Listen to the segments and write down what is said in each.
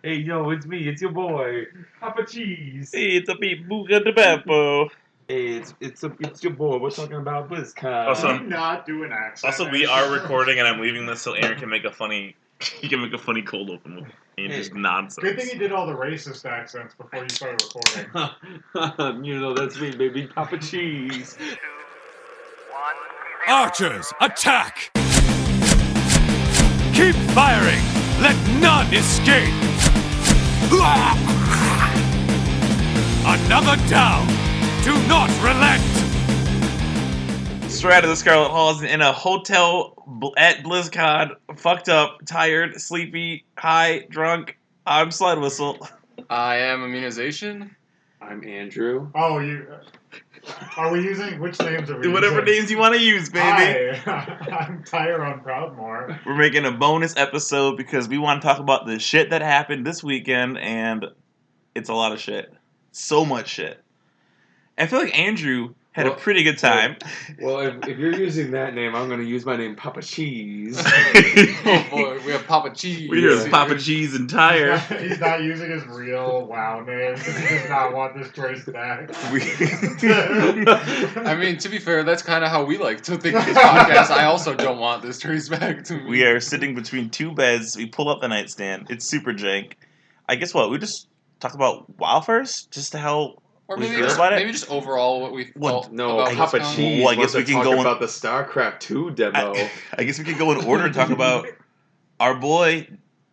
Hey, yo, it's me. It's your boy, Papa Cheese. Hey, it's a beat Booga de Beppo. Hey, it's your boy. We're talking about BlizzCon. Also- Can you not do an accent? Also, we are recording, and I'm leaving this so Aaron can make a funny. He can make a funny cold open with Andrew's nonsense. Good thing you did all the racist accents before you started recording. You know that's me, baby, Papa Cheese. Archers, attack! Keep firing! Let none escape! Another down! Do not relent! Straight out of the Scarlet Halls in a hotel at BlizzCon, fucked up, tired, sleepy, high, drunk. I'm Slidewhistle. I am Immunization. I'm Andrew. Oh, you. Are we using. Which names are we Whatever using? names you want to use, baby. Hi, I'm Tyrone Proudmore. We're making a bonus episode because we want to talk about the shit that happened this weekend, and it's a lot of shit. So much shit. I feel like Andrew had a pretty good time. Well, if you're using that name, I'm going to use my name, Papa Cheese. Oh boy, we have Papa Cheese. We hear Papa Cheese and Tire. He's not using his real WoW name because he does not want this traced back. I mean, to be fair, that's kind of how we like to think of this podcast. I also don't want this traced back to me. We are sitting between two beds. We pull up the nightstand. It's super jank. I guess what? We just talk about WoW first? Just to how... Or we maybe feel just, about it? maybe just overall what we felt No, about Papa BlizzCon. Cheese Well, I guess wants we to can talk go about the StarCraft 2 demo. I guess we could go in order and talk about our boy...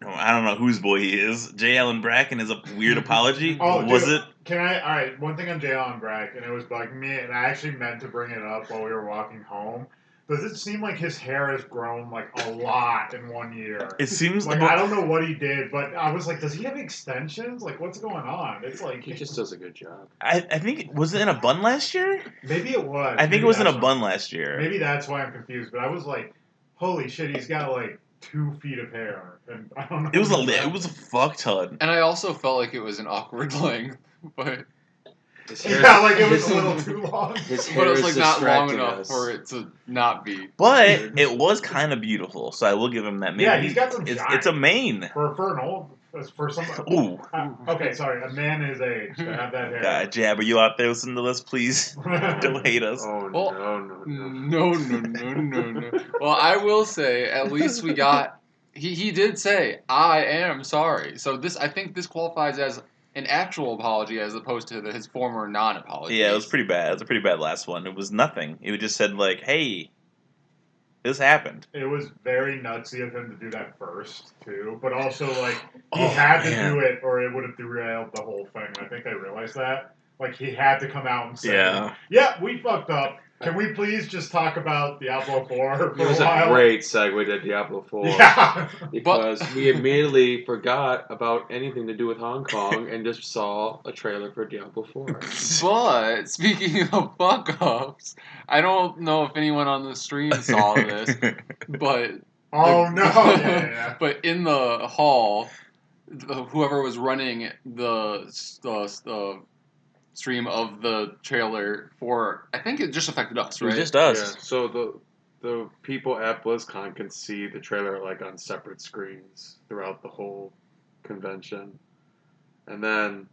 I don't know whose boy he is. J. Allen Bracken is a weird apology. Oh, Was dude, it? Can I? All right, one thing on J. Allen Brack, and it was bugging me, and I actually meant to bring it up while we were walking home. Does it seem like his hair has grown like a lot in 1 year? It seems Like I don't know what he did, but I was like, does he have extensions? Like, what's going on? It's like He just does a good job. I think was it in a bun last year? maybe it was. I think Maybe it was in a that's bun last year. Maybe that's why I'm confused. But I was like, holy shit, he's got like 2 feet of hair, and I don't know. It was a fuck ton. And I also felt like it was an awkward length, but Yeah, like it was a little too long. His hair it was is like not long distracting enough us. for it to not be. But it was kind of beautiful, so I will give him that. Maybe Yeah, he's got some It's, shine. it's a mane. For an old, for some. Ooh, Okay, sorry, a man his age to have that hair. God, Jabber, you out there listening to this? Please don't hate us. Oh, Well, No. Well, I will say, at least we got. He did say, "I am sorry." So I think this qualifies as an actual apology as opposed to his former non-apology. Yeah, it was pretty bad. It was a pretty bad last one. It was nothing. It just said like, "Hey, this happened." It was very nutsy of him to do that first, too. But also, like, he Oh, had to man. do it or it would have derailed the whole thing. I think they realized that. Like, he had to come out and say, Yeah. we fucked up. Can we please just talk about Diablo 4 for It was a while? a great segue to Diablo 4. Yeah. Because we immediately forgot about anything to do with Hong Kong and just saw a trailer for Diablo 4. But speaking of fuck ups, I don't know if anyone on the stream saw this, but Oh, no. Yeah. but in the hall, whoever was running the stream of the trailer for, I think it just affected us, It right? just Yeah, does. so the people at BlizzCon can see the trailer like on separate screens throughout the whole convention. And then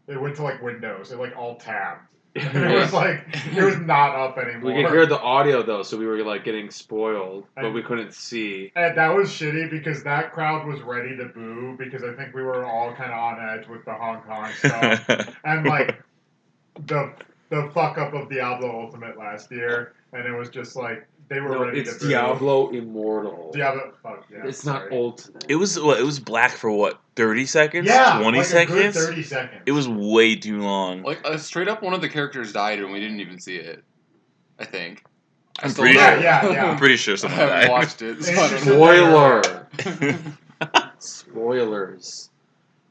It went to, like, Windows. It, like, all tabbed. And it was, like, it was not up anymore. we could hear the audio though, so we were like getting spoiled, but we couldn't see. And that was shitty because that crowd was ready to boo because I think we were all kind of on edge with the Hong Kong stuff. And, like, the fuck up of Diablo Ultimate last year, and it was just like they were No, ready it's to boo. Diablo Immortal. Diablo, fuck yeah. It's sorry. not Ultimate. It was what? It was black for what? 30 seconds? Yeah, 20 like seconds? A good 30 seconds. It was way too long. Like straight up, one of the characters died and we didn't even see it. I think. I I'm still pretty don't- sure. Yeah. I'm pretty sure I someone haven't died. watched it. So I don't know. Spoiler! Spoilers.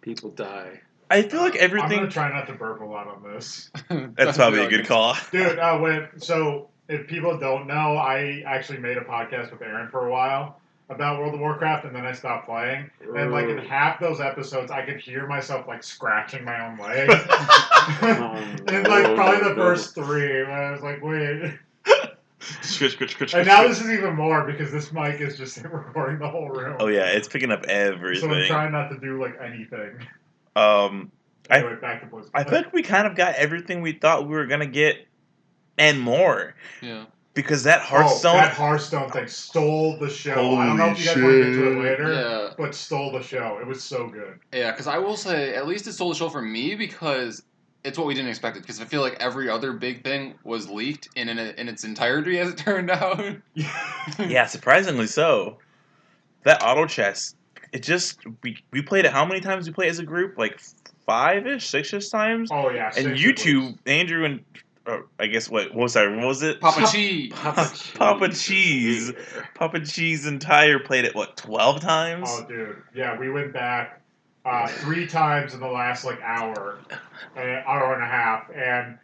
People die. I feel like I'm everything. gonna try not to burp a lot on this, That's probably a good call. dude. So if people don't know, I actually made a podcast with Aaron for a while about World of Warcraft, and then I stopped playing. And like in half those episodes, I could hear myself like scratching my own leg. And like probably the first 3, when I was like, wait. And now this is even more because this mic is just recording the whole room. Oh yeah, it's picking up So I'm everything. trying not to do like anything. Anyway, Back to BlizzCon. I feel like we kind of got everything we thought we were gonna get, and more. Yeah. Because that Hearthstone, that Hearthstone thing stole the show. I don't know if you guys want to get to it later, but stole the show. It was so good. Yeah, because I will say, at least it stole the show for me because it's what we didn't expect it. Because I feel like every other big thing was leaked in its entirety, as it turned out. yeah, surprisingly so. That auto chess, it just we played it. How many times we played as a group? Like 5-ish, 6-ish times. Oh yeah, and you two, Andrew and I guess what was it? Papa Cheese. Papa Cheese. Papa Cheese entire played it 12 times? Oh dude, yeah, we went back 3 times in the last hour and a half, and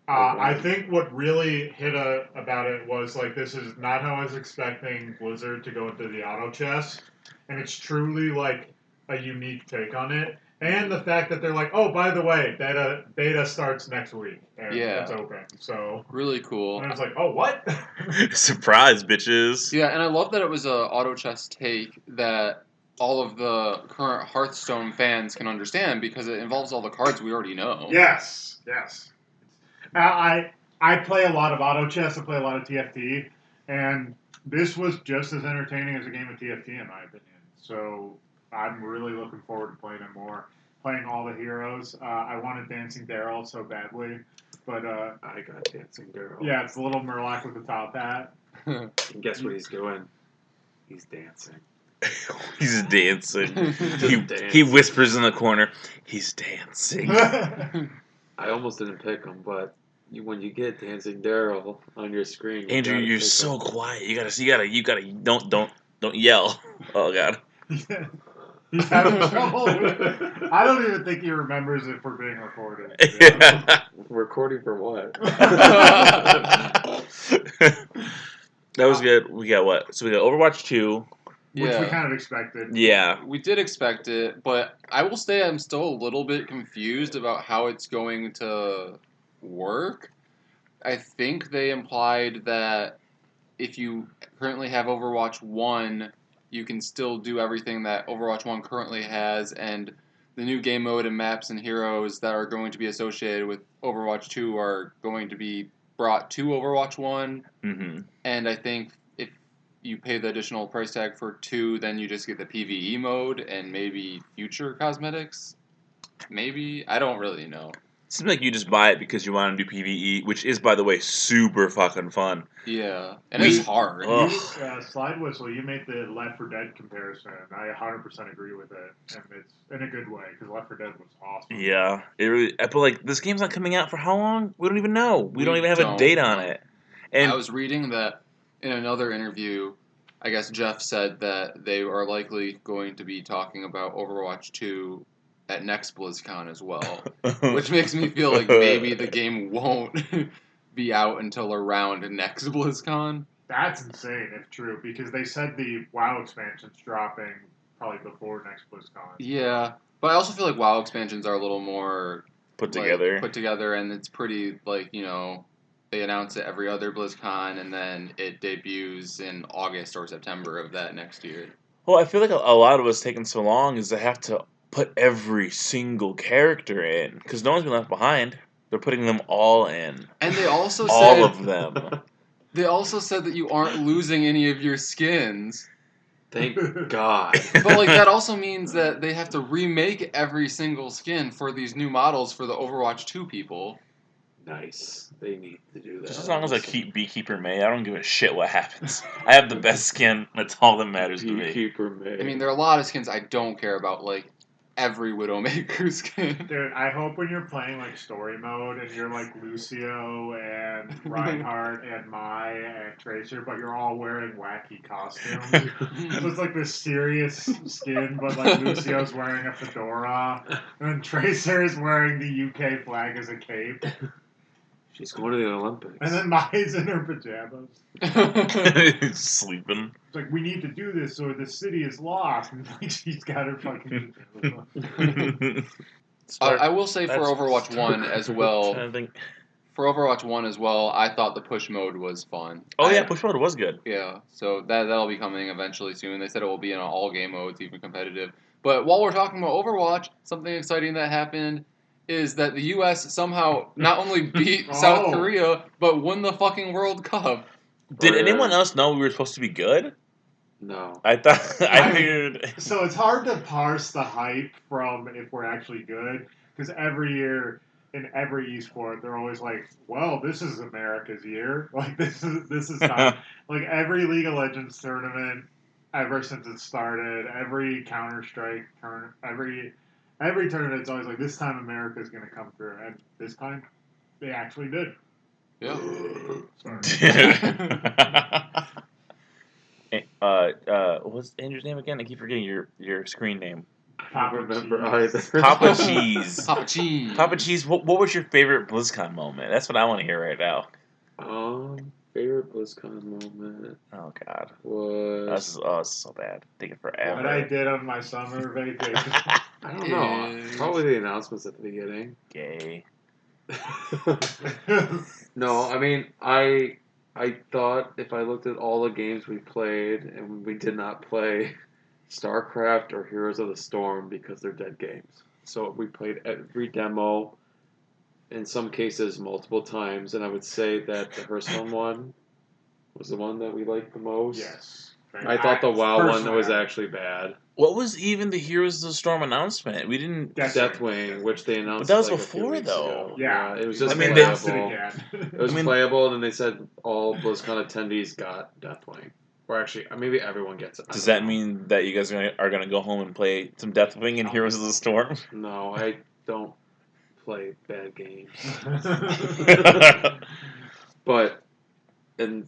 I think what really hit about it was this is not how I was expecting Blizzard to go into the auto chess, and it's truly a unique take on it. And the fact that they're oh, by the way, beta starts next week, and it's open. So really cool. And I was oh, what? Surprise, bitches! Yeah, and I love that it was a auto chess take that all of the current Hearthstone fans can understand because it involves all the cards we already know. Yes. I play a lot of auto chess. I play a lot of TFT, and this was just as entertaining as a game of TFT in my opinion. So I'm really looking forward to playing it more. Playing all the heroes. I wanted Dancing Daryl so badly, but I got Dancing Daryl. Yeah, it's the little Murloc with the top hat. And guess what he's doing? He's dancing. He's dancing. He whispers in the corner. He's dancing. I almost didn't pick him, but when you get Dancing Daryl on your screen, Andrew, you're so quiet. You gotta. Don't yell. Oh God. He's having trouble with it. I don't even think he remembers if we're being recorded. Recording for what? That was good. We got what? So we got Overwatch 2. Which we kind of expected. Yeah. We did expect it, but I will say I'm still a little bit confused about how it's going to work. I think they implied that if you currently have Overwatch 1, you can still do everything that Overwatch 1 currently has, and the new game mode and maps and heroes that are going to be associated with Overwatch 2 are going to be brought to Overwatch 1. Mm-hmm. And I think if you pay the additional price tag for 2, then you just get the PvE mode and maybe future cosmetics. Maybe? I don't really know. Seems like you just buy it because you want to do PvE, which is, by the way, super fucking fun. Yeah, and it's hard. Slidewhistle, you made the Left 4 Dead comparison. I 100% agree with it, and it's in a good way because Left 4 Dead was awesome. Yeah, it really. But this game's not coming out for how long? We don't even know. We don't even have a date on it. And I was reading that in another interview. I guess Jeff said that they are likely going to be talking about Overwatch 2 at next BlizzCon as well, which makes me feel like maybe the game won't be out until around next BlizzCon. That's insane if true, because they said the WoW expansion's dropping probably before next BlizzCon. Yeah, but I also feel like WoW expansions are a little more put together, and it's pretty they announce it every other BlizzCon, and then it debuts in August or September of that next year. Well, I feel like a lot of what's taking so long is they have to put every single character in, because no one's been left behind. They're putting them all in. And they also all of them. They also said that you aren't losing any of your skins. Thank God. But that also means that they have to remake every single skin for these new models for the Overwatch 2 people. Nice. They need to do that. Just as long as I keep Beekeeper May, I don't give a shit what happens. I have the best skin. That's all that matters to me. Beekeeper May. I mean, there are a lot of skins I don't care about, every Widowmaker skin. Dude, I hope when you're playing story mode and you're Lucio and Reinhardt and Mai and Tracer, but you're all wearing wacky costumes. So it's this serious skin, but Lucio's wearing a fedora, and then Tracer is wearing the UK flag as a cape. She's going to the Olympics. And then Mai's in her pajamas. Sleeping. It's we need to do this or the city is lost. And she's got her fucking pajamas on. I will say for Overwatch 1 as well, for Overwatch 1 as well, I thought the push mode was fun. Oh yeah, push mode was good. Yeah, so that'll be coming eventually soon. They said it will be in all game modes, even competitive. But while we're talking about Overwatch, something exciting that happened is that the U.S. somehow not only beat South Korea, but won the fucking World Cup. Did anyone else know we were supposed to be good? No. I thought I figured. So it's hard to parse the hype from if we're actually good, because every year in every esport they're always like, "Well, this is America's year." Like this is time. Like every League of Legends tournament ever since it started, every Counter-Strike tournament, every tournament, it's always like, "This time America's going to come through," and this time they actually did. Yeah. Sorry. What's Andrew's name again? I keep forgetting your screen name. I don't remember either. Papa Cheese. Papa Cheese. Papa Cheese. What was your favorite BlizzCon moment? That's what I want to hear right now. Favorite BlizzCon moment. Oh God. Was this is so bad. Taking forever. What I did on my summer vacation. I don't know. Probably the announcements at the beginning. Gay. No, I mean I thought if I looked at all the games we played and we did not play StarCraft or Heroes of the Storm because they're dead games. So we played every demo, in some cases multiple times, and I would say that the Hearthstone one was the one that we liked the most. Yes. I thought the WoW one was actually bad. What was even the Heroes of the Storm announcement? We didn't. Deathwing, which they announced. But that was like a few before, weeks though. ago. Yeah, it was just I mean, playable. It It was playable, and then they said all BlizzCon attendees got Deathwing. Or actually, maybe everyone gets it. Does that mean that you guys are gonna go home and play some Deathwing and Heroes of the Storm? No, I don't play bad games. But and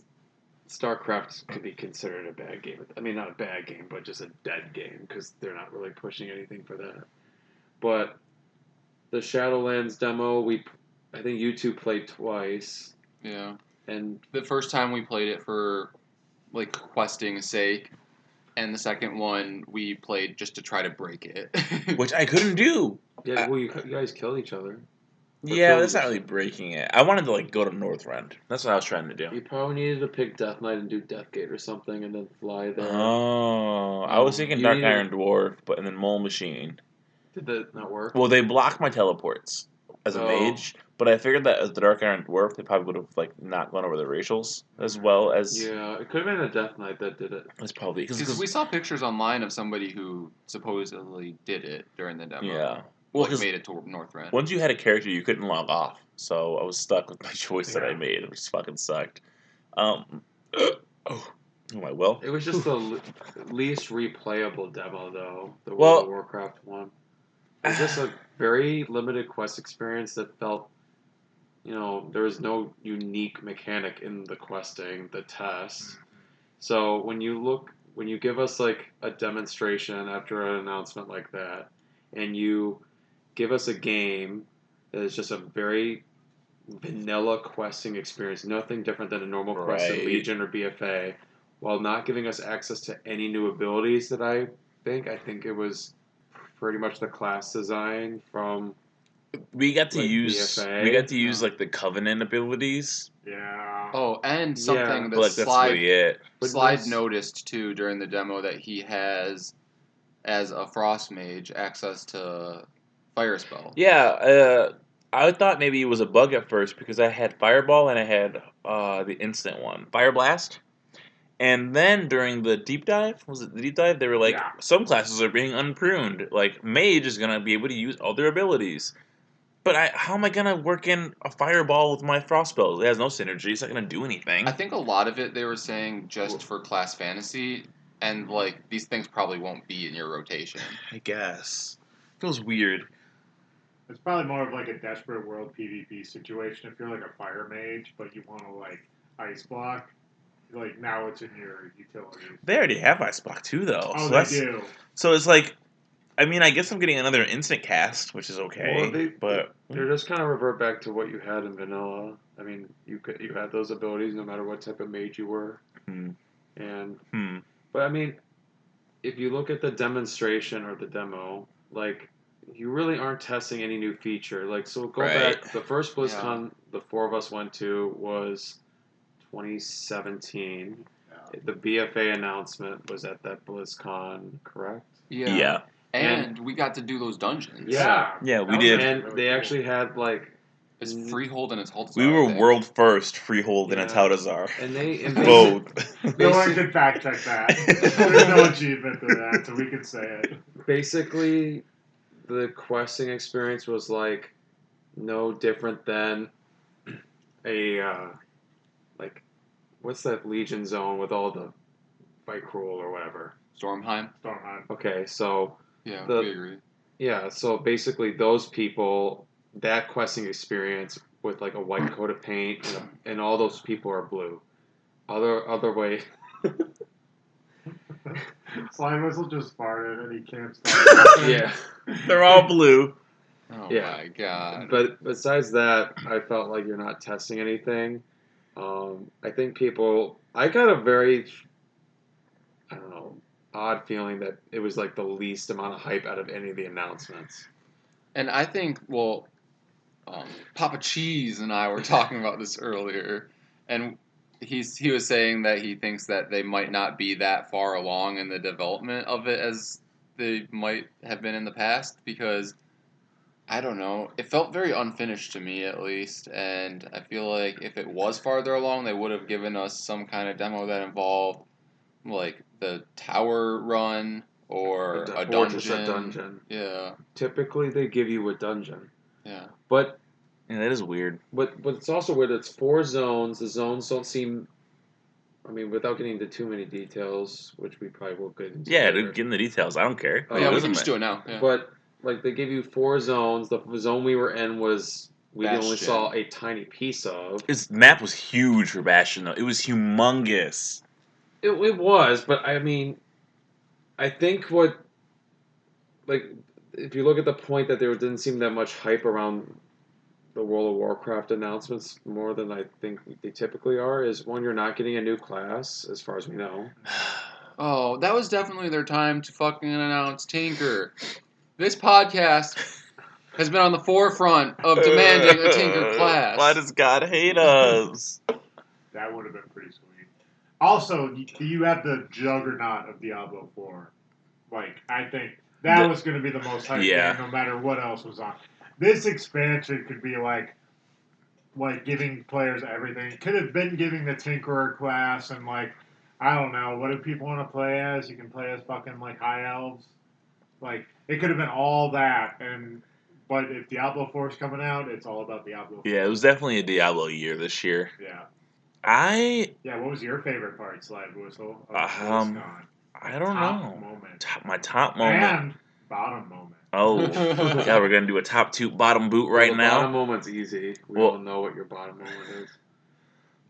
StarCraft could be considered a bad game. I mean, not a bad game, but just a dead game because they're not really pushing anything for that. But the Shadowlands demo, I think you two played twice. Yeah. And the first time we played it for like questing's sake, and the second one we played just to try to break it, Which I couldn't do. Yeah, well, you guys killed each other. Yeah, that's not really breaking it. I wanted to like go to Northrend. That's what I was trying to do. You probably needed to pick Death Knight and do Deathgate or something, and then fly there. Oh, I was thinking Dark Iron Dwarf, but and then Mole Machine. Did that not work? Well, they blocked my teleports as a mage, but I figured that as the Dark Iron Dwarf, they probably would have like not gone over the racials as well as. Yeah, it could have been a Death Knight that did it. That's probably because we saw pictures online of somebody who supposedly did it during the demo. Yeah. Well, made it to Northrend. Once you had a character, you couldn't log off, so I was stuck with my choice that I made, which fucking sucked. Oh, my will. It was just the least replayable demo, though. The World of Warcraft one. It was just a very limited quest experience that felt, there was no unique mechanic in the questing, the tests. So when you give us like a demonstration after an announcement like that, and you give us a game that is just a very vanilla questing experience, nothing different than a normal quest in Legion or BFA, while not giving us access to any new abilities that I think it was pretty much the class design from we got to use BFA. Like the Covenant abilities. Yeah. Oh, and something that that's really it. Slide noticed too during the demo that he has, as a Frost Mage, access to Fire Spell. Yeah, I thought maybe it was a bug at first because I had Fireball and I had the instant one, Fire Blast. And then during the deep dive, they were like, some classes are being unpruned. Like, Mage is going to be able to use all their abilities. But how am I going to work in a Fireball with my Frost spells? It has no synergy. It's not going to do anything. I think a lot of it they were saying just for class fantasy, and like these things probably won't be in your rotation. I guess. Feels weird. It's probably more of like a Desperate World PvP situation. If you're like a fire mage, but you want to like ice block, like now it's in your utilities. They already have ice block too, though. Oh, they do. So it's like, I mean, I guess I'm getting another instant cast, which is okay. Well, but they're just kind of revert back to what you had in vanilla. I mean, you had those abilities no matter what type of mage you were. But I mean, if you look at the demonstration or the demo, like you really aren't testing any new feature. Like, so go Right. back. The first BlizzCon the four of us went to was 2017. Yeah. The BFA announcement was at that BlizzCon, correct? Yeah. And we got to do those dungeons. Yeah. Yeah, we That was did. And really they cool. actually had like It's Freehold and it's Haltazar. We were I think. world first freehold in Yeah. a Tautazar. and they and Both. No one can fact check that. There's no achievement to that, so we can say it. basically the questing experience was like no different than a like what's that Legion zone with all the fight cruel or whatever. Stormheim. Okay, so Yeah, The- we agree. yeah, so basically those people, that questing experience with like a white coat of paint and all those people are blue. Other way. Slidewhistle just farted and he can't stop. Yeah. They're all blue. Oh Yeah. my god. But besides that, I felt like you're not testing anything. I think I got a very, I don't know, odd feeling that it was like the least amount of hype out of any of the announcements. And I think, well, Papa Cheese and I were talking about this earlier, and he was saying that he thinks that they might not be that far along in the development of it as they might have been in the past, because I don't know, it felt very unfinished to me at least, and I feel like if it was farther along, they would have given us some kind of demo that involved like the tower run or a Fortress dungeon. or dungeon. Yeah, Typically, they give you a dungeon. yeah. But Yeah, that is weird. But it's also weird. It's 4 zones. The zones don't seem. I mean, without getting into too many details, which we probably will get into. Yeah, later. dude, give them the details. I don't care. Oh, Yeah, It we doesn't can just matter. do it now. Yeah. But like they give you 4 zones. The zone we were in was we only Bastion. saw a tiny piece of. His map was huge for Bastion, though. It was humongous. It was, but I mean, I think what like if you look at the point that there didn't seem that much hype around the World of Warcraft announcements more than I think they typically are is one, you're not getting a new class as far as we know. Oh, that was definitely their time to fucking announce Tinker. This podcast has been on the forefront of demanding a Tinker class. Why does God hate us? That would have been pretty sweet. Also, you have the juggernaut of Diablo 4. Like, I think that was going to be the most hyped game no matter what else was on. This expansion could be like giving players everything. It could have been giving the Tinkerer class and like, I don't know, what do people want to play as? You can play as fucking like high elves. Like, it could have been all that, but if Diablo 4 is coming out, it's all about Diablo 4. Yeah, it was definitely a Diablo year this year. Yeah. What was your favorite part, Slidewhistle? I don't know. Moment. My top moment. And bottom moment. Oh, yeah, we're gonna do a top 2 bottom boot right the now. Bottom moment's easy. We all know what your bottom moment is.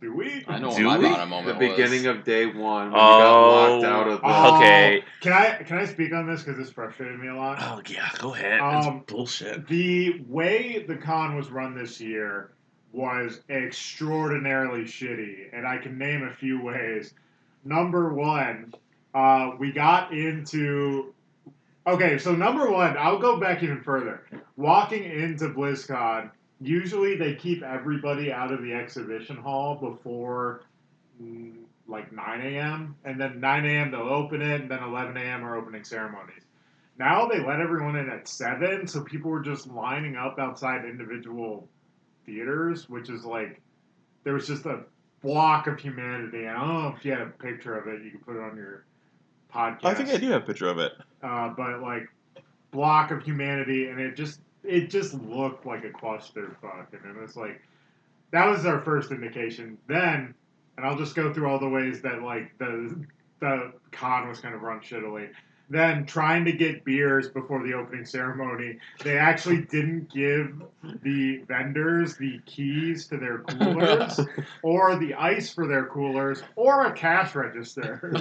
Do we? I know what my bottom moment the was. beginning of day 1 when you got locked out of the. Okay. Can I speak on this because this frustrated me a lot? Oh yeah, go ahead. It's bullshit. The way the con was run this year was extraordinarily shitty, and I can name a few ways. Number one, we got into. Okay, so number one, I'll go back even further. Walking into BlizzCon, usually they keep everybody out of the exhibition hall before like 9 a.m. And then 9 a.m. they'll open it, and then 11 a.m. are opening ceremonies. Now they let everyone in at 7, so people were just lining up outside individual theaters, which is like, there was just a block of humanity. I don't know if you had a picture of it, you can put it on your podcast. I think I do have a picture of it. But like, block of humanity, and it just looked like a clusterfuck, and it was like, that was our first indication. Then, and I'll just go through all the ways that like the con was kind of run shittily. Then trying to get beers before the opening ceremony, they actually didn't give the vendors the keys to their coolers, or the ice for their coolers, or a cash register.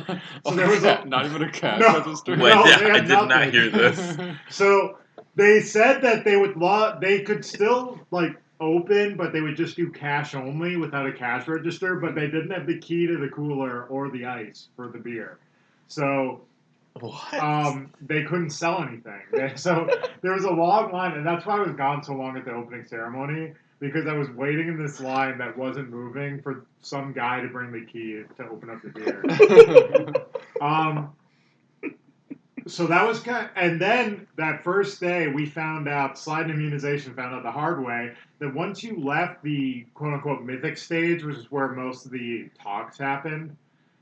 So there was not even a cash register. Wait, No, I did not hear this. So they said that they could still like open, but they would just do cash only without a cash register. But they didn't have the key to the cooler or the ice for the beer. So What? They couldn't sell anything. So there was a long line, and that's why I was gone so long at the opening ceremony, because I was waiting in this line that wasn't moving for some guy to bring the key to open up the beer. So that was and then that first day we found out, Slide and Immunization found out the hard way, that once you left the quote-unquote mythic stage, which is where most of the talks happened,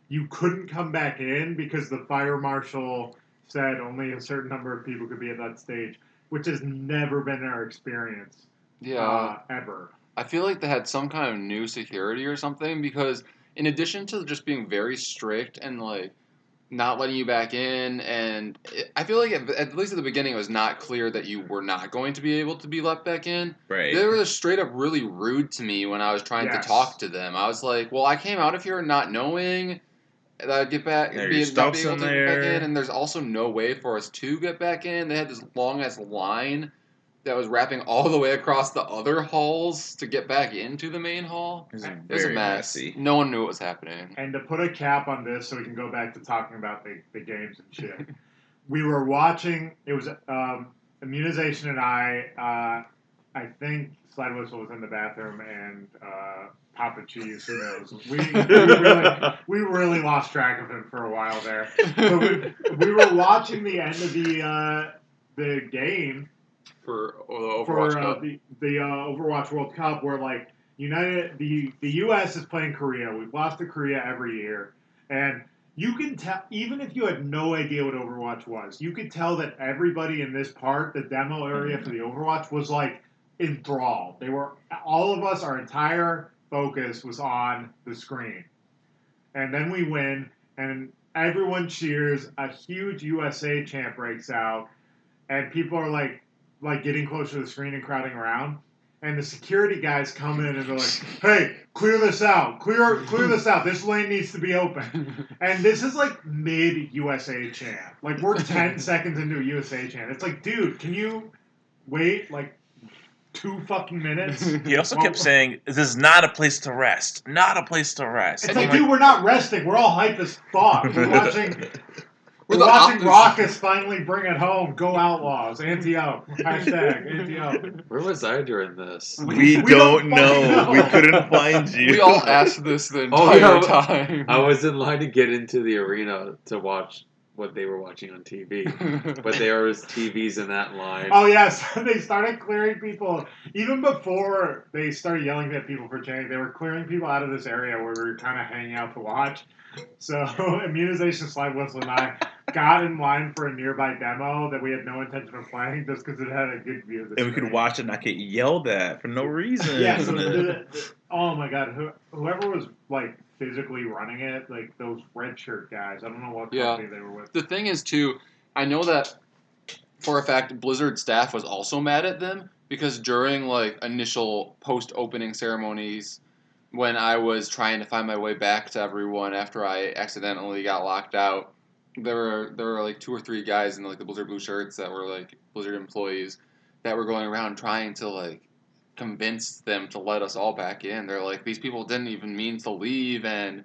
you couldn't come back in because the fire marshal said only a certain number of people could be at that stage, which has never been our experience. Yeah. Ever. I feel like they had some kind of new security or something, because in addition to just being very strict and like not letting you back in, and I feel like at least at the beginning it was not clear that you were not going to be able to be let back in. Right. They were just straight up really rude to me when I was trying to talk to them. I was like, well, I came out of here not knowing that I'd get back, not being able to get back in, and there's also no way for us to get back in. They had this long ass line that was wrapping all the way across the other halls to get back into the main hall. It was a mess. Messy. No one knew what was happening. And to put a cap on this so we can go back to talking about the games and shit, we were watching, it was Immunization and I think Slidewhistle was in the bathroom, and Papa Cheese, who knows. We really lost track of him for a while there. But we were watching the end of the game, for the Overwatch Cup. The Overwatch World Cup, where like the U.S. is playing Korea. We've lost to Korea every year, and you can tell, even if you had no idea what Overwatch was, you could tell that everybody in this part, the demo area for the Overwatch, was like enthralled. They were, all of us, our entire focus was on the screen, and then we win, and everyone cheers. A huge USA chant breaks out, and people are like getting closer to the screen and crowding around, and the security guys come in and they're like, "Hey, clear this out, clear this out. This lane needs to be open." And this is like mid USA chant. Like we're 10 seconds into a USA chant. It's like, dude, can you wait like 2 fucking minutes? He also kept saying, "This is not a place to rest. Not a place to rest." It's like, dude, we're not resting. We're all hype as fuck. We're watching Raucus finally bring it home. Go Outlaws. Anti-out. Hashtag anti-out. Where was I during this? We don't know. We couldn't find you. We all asked this the entire time. I was in line to get into the arena to watch what they were watching on TV. But there was TVs in that line. Oh, yes. They started clearing people. Even before they started yelling at people for chanting, they were clearing people out of this area where we were kind of hanging out to watch. So Immunization, Slidewhistle, and I got in line for a nearby demo that we had no intention of playing just because it had a good view of the screen. And we could watch it and not get yelled at for no reason. Yeah, so oh my god, whoever was like physically running it, like those red shirt guys, I don't know what company they were with. The thing is, too, I know that for a fact Blizzard staff was also mad at them, because during like initial post-opening ceremonies, when I was trying to find my way back to everyone after I accidentally got locked out, there were like 2 or 3 guys in like the Blizzard blue shirts that were like Blizzard employees that were going around trying to like convince them to let us all back in. They're like, these people didn't even mean to leave, and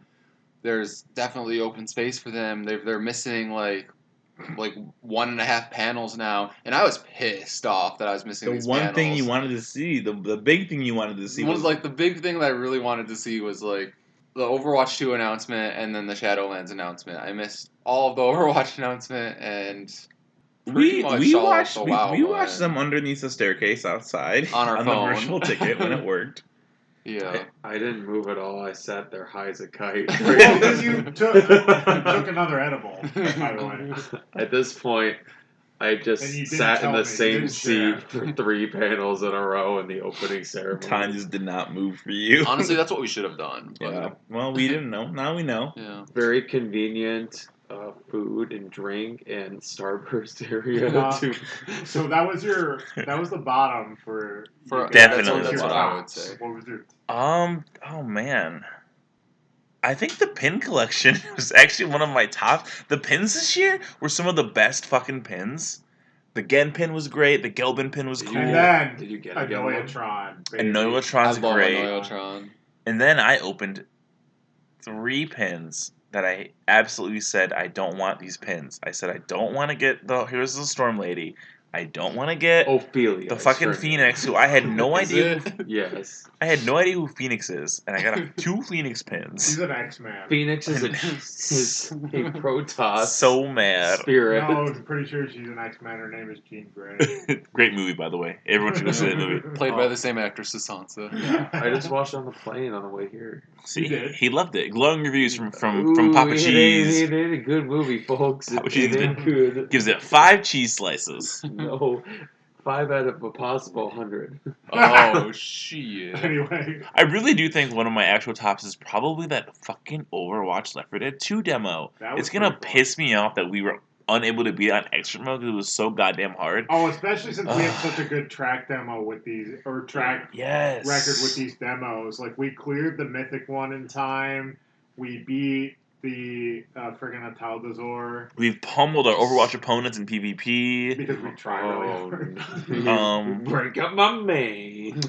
there's definitely open space for them. They're missing like 1.5 panels now, and I was pissed off that I was missing these panels. The one thing you wanted to see, the big thing you wanted to see was like the big thing that I really wanted to see was like the Overwatch 2 announcement and then the Shadowlands announcement. I missed all of the Overwatch announcement, and we watched them underneath the staircase outside on our phone. The virtual ticket when it worked. Yeah, I didn't move at all. I sat there high as a kite. Well, then you took another edible, by the way. At this point, I just sat in the same seat for 3 panels in a row in the opening ceremony. Time just did not move for you. Honestly, that's what we should have done. But... Yeah. Well, we didn't know. Now we know. Yeah. Very convenient food and drink and Starburst area. So that was the bottom for definitely. That's what I would say. What was your? Oh man. I think the pin collection was actually one of my top. The pins this year were some of the best fucking pins. The Gen pin was great. The Gelbin pin was cool. And then did you get a Annoyatron? Annoyatron's great. Annoyatron. And then I opened 3 pins that I absolutely said I don't want these pins. I said I don't want to get the Heroes of the Storm Lady. I don't want to get Ophelia. the fucking Phoenix, who I had no Is idea. it? Yes. I had no idea who Phoenix is, and I got 2 Phoenix pins. He's an X-Man. Phoenix is a Protoss So mad. spirit. No, I'm pretty sure she's an X-Man. Her name is Jean Grey. Great movie, by the way. Everyone should go see that movie. Played by the same actress as Sansa. I just watched it on the plane on the way here. See, did? he loved it. Glowing reviews from Ooh, Papa it Cheese. ain't a good movie, folks. Papa It Cheese ain't good. gives it 5 cheese slices. No, 5 out of a possible 100. Oh, shit. Anyway, I really do think one of my actual tops is probably that fucking Overwatch Left 4 Dead 2 demo. that was It's gonna pretty fun. piss me off that we were unable to beat it on extra mode because it was so goddamn hard. Oh, especially since we have such a good track demo with these, or track Yes. record with these demos. Like, we cleared the Mythic one in time. We beat the friggin' Ataldazor We've pummeled our Overwatch opponents in PvP. because we tried really hard. Break up my main.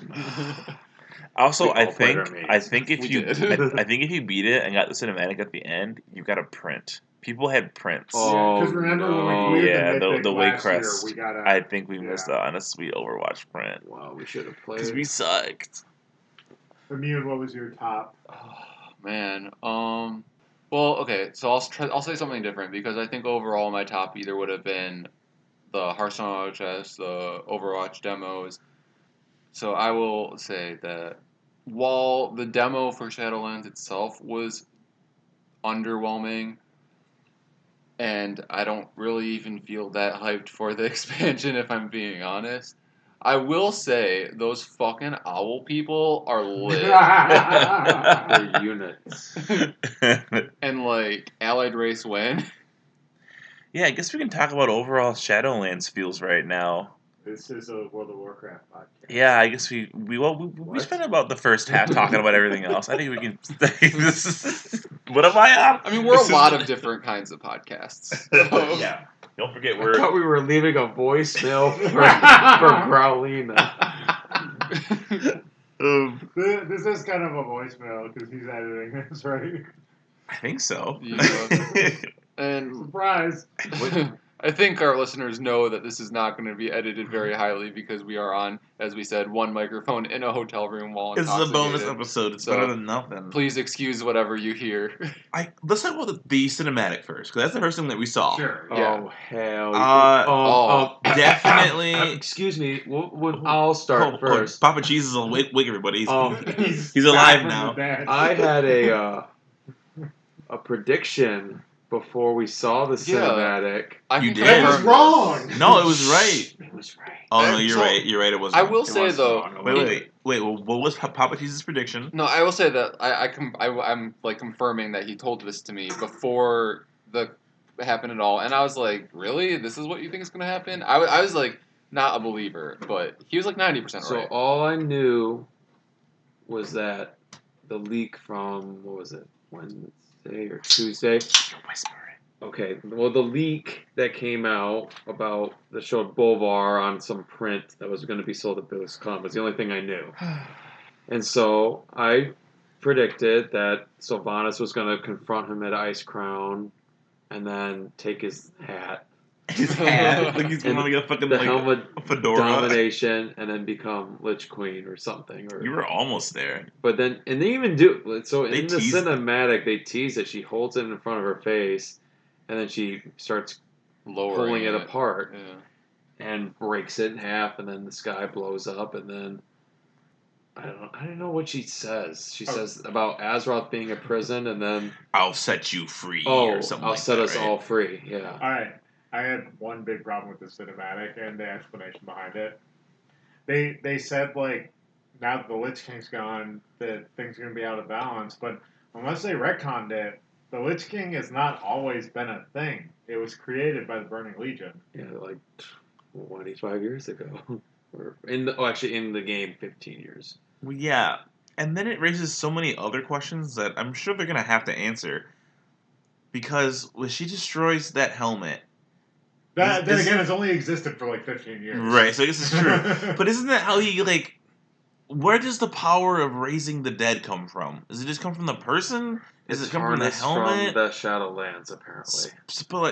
Also, We I all played our think mains. if We you did. I think if you beat it and got the cinematic at the end, you got a print. People had prints. Oh, Because remember when no. we cleared Yeah, the Mythic the last year, Waycrest. we got a... I think we missed out on a sweet Overwatch print Wow, we should have because played. we sucked. Immune, what was your top? Oh, man. Well, okay. So I'll say something different because I think overall my top either would have been the Hearthstone OHS, the Overwatch demos. So I will say that while the demo for Shadowlands itself was underwhelming, and I don't really even feel that hyped for the expansion if I'm being honest, I will say those fucking owl people are lit. They're units. And like Allied Race win. Yeah, I guess we can talk about overall Shadowlands feels right now. This is a World of Warcraft podcast. Yeah, I guess we What? spent about the first half talking about everything else. I think we can. This is, what am I on? I mean, we're This a lot is- of different kinds of podcasts. So. Yeah. Don't forget I we're. thought we were leaving a voicemail for Growlina. This is kind of a voicemail because he's editing this, right? I think so. Yeah. And Surprise! I think our listeners know that this is not going to be edited very highly because we are on, as we said, one microphone in a hotel room while This is a bonus intoxicated. episode. It's So, better than nothing. Please excuse whatever you hear. Let's talk about the cinematic first, because that's the first thing that we saw. Sure. Yeah. Oh, hell. Definitely. Excuse me. I'll start first. Papa Cheese is awake, everybody. He's He's alive back from now. the dead. I had a prediction before we saw the Yeah. cinematic. I You can did. That was confirm wrong. No, it was right. It was right. Oh no, And you're so- right. You're right. It was. I wrong. will It say was though. wrong. Wait. Well, what was Papa Cheese's prediction? No, I will say that I'm like confirming that he told this to me before the happened at all, and I was like, really? This is what you think is going to happen? I was like not a believer, but he was like 90% So right. all I knew was that the leak from, what was it, Wednesday or Tuesday? Whisper Okay, well, the leak that came out about that showed Bolvar on some print that was going to be sold at BlizzCon was the only thing I knew. And so I predicted that Sylvanas was going to confront him at Ice Crown and then take his hat, His hat, like he's gonna get a fucking the like helmet a fedora. domination, and then become Lich Queen or something. Or You were almost there. But then, and they even do, so They in the teased it. cinematic, they tease that she holds it in front of her face, and then she starts Lowering pulling it apart Yeah. and breaks it in half, and then the sky blows up, and then I don't know what she says. She says about Azeroth being a prison, and then I'll set you free oh, or something I'll like set that, us right? all free. Yeah. All right. I had one big problem with the cinematic and the explanation behind it. They said, like, now that the Lich King's gone, that things are going to be out of balance. But unless they retconned it, the Lich King has not always been a thing. It was created by the Burning Legion. Yeah, like 25 years ago, or in the game, 15 years. Well, yeah, and then it raises so many other questions that I'm sure they're gonna have to answer. Because when she destroys that helmet, Then Is- again, it's only existed for like 15 years. right? So I guess it's true. But isn't that how he like? Where does the power of raising the dead come from? Does it just come from the person? Is It's it coming from the harnessed helmet? from the Shadowlands, apparently.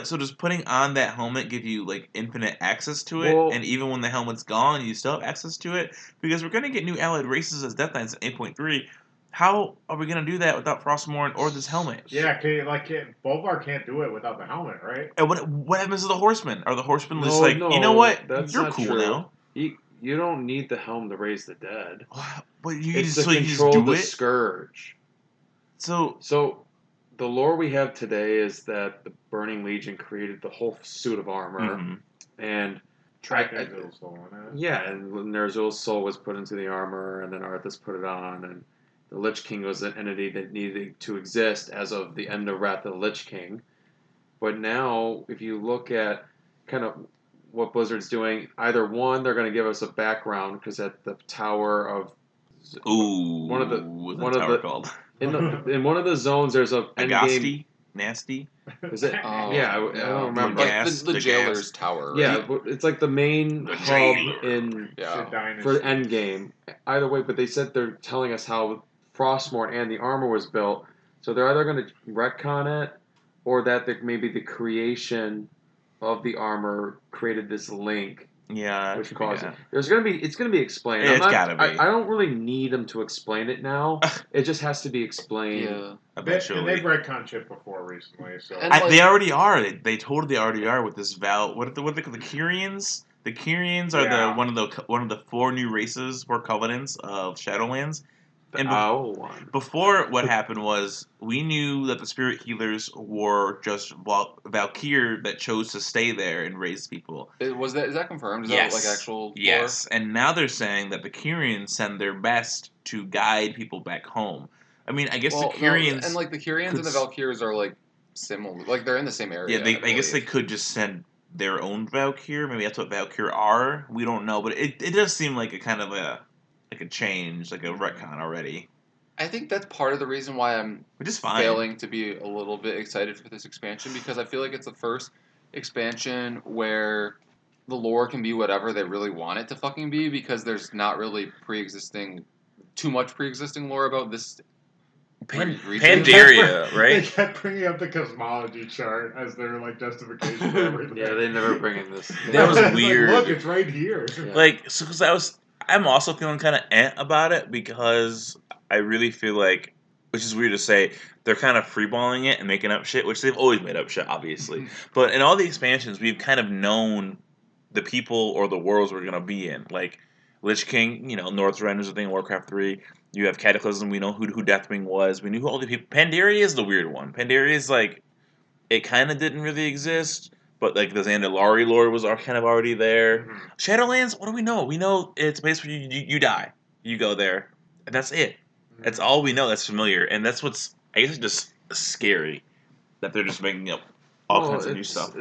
So does putting on that helmet give you like infinite access to it? Well, And even when the helmet's gone, you still have access to it? Because we're gonna get new allied races as Death Knights in 8.3. How are we gonna do that without Frostmourne or this helmet? Yeah, Bolvar can't do it without the helmet, right? And what happens to the horsemen? Are the horsemen just no, like, you know what? that's You're not cool true. now. You don't need the helm to raise the dead. But It's so to you just control do the it? scourge. So The lore we have today is that the Burning Legion created the whole suit of armor, mhm. and Ner'zhul's soul in it. yeah, and Ner'zhul's soul was put into the armor, and then Arthas put it on, and the Lich King was an entity that needed to exist as of the end of Wrath of the Lich King. But now, if you look at kind of what Blizzard's doing, either one, they're going to give us a background because at the Tower of what's that tower called? in one of the zones, there's a end game. Agasti? Nasty? Is it? Yeah, I don't remember. Like Gas, the the jailer's gas. tower. Right? Yeah, but it's like the main The hub jailer. in Yeah. for the end game. Either way, but they said they're telling us how Frostmourne and the armor was built. So they're either going to retcon it, or that maybe the creation of the armor created this link, Yeah, which could caused be it. that. It's gonna be explained. Yeah, it's gotta be. I don't really need them to explain it now. It just has to be explained. Yeah. Eventually. And they've retconned shit before recently, so And they already are. They totally already are with this What are they called? The Kyrians. The Kyrians are one of the 4 new races, 4 covenants of Shadowlands. And one. before, what happened was we knew that the spirit healers were just Valkyr that chose to stay there and raise people. Is that confirmed? Is Yes. that like actual lore? Yes. And now they're saying that the Kyrians send their best to guide people back home. I mean, I guess the Kyrians... and like the Kyrians and the Valkyrs are like similar. Like they're in the same area. Yeah, I guess they could just send their own Valkyr. Maybe that's what Valkyr are. We don't know, but it does seem like a kind of a change, like a retcon already. I think that's part of the reason why I'm Which is fine. failing to be a little bit excited for this expansion, because I feel like it's the first expansion where the lore can be whatever they really want it to fucking be, because there's not really too much pre-existing lore about this region. Pandaria, right? They kept bringing up the cosmology chart as their like justification for everything. Yeah, they never bring in this. That was It's weird. Like, look, it's right here. Yeah. Like, so because I'm also feeling kind of about it, because I really feel like, which is weird to say, they're kind of freeballing it and making up shit, which they've always made up shit, obviously. But in all the expansions, we've kind of known the people or the worlds we're gonna be in. Like Lich King, Northrend is a thing in Warcraft 3. You have Cataclysm, we know who Deathwing was. We knew who all the people... Pandaria is the weird one. Pandaria is like... It kind of didn't really exist, but like the Zandalari lore was kind of already there. Mhm. Shadowlands, what do we know? We know it's a place where you die. You go there. And that's it. That's all we know that's familiar. And that's what's... I guess it's just scary that they're just making up all kinds of new stuff.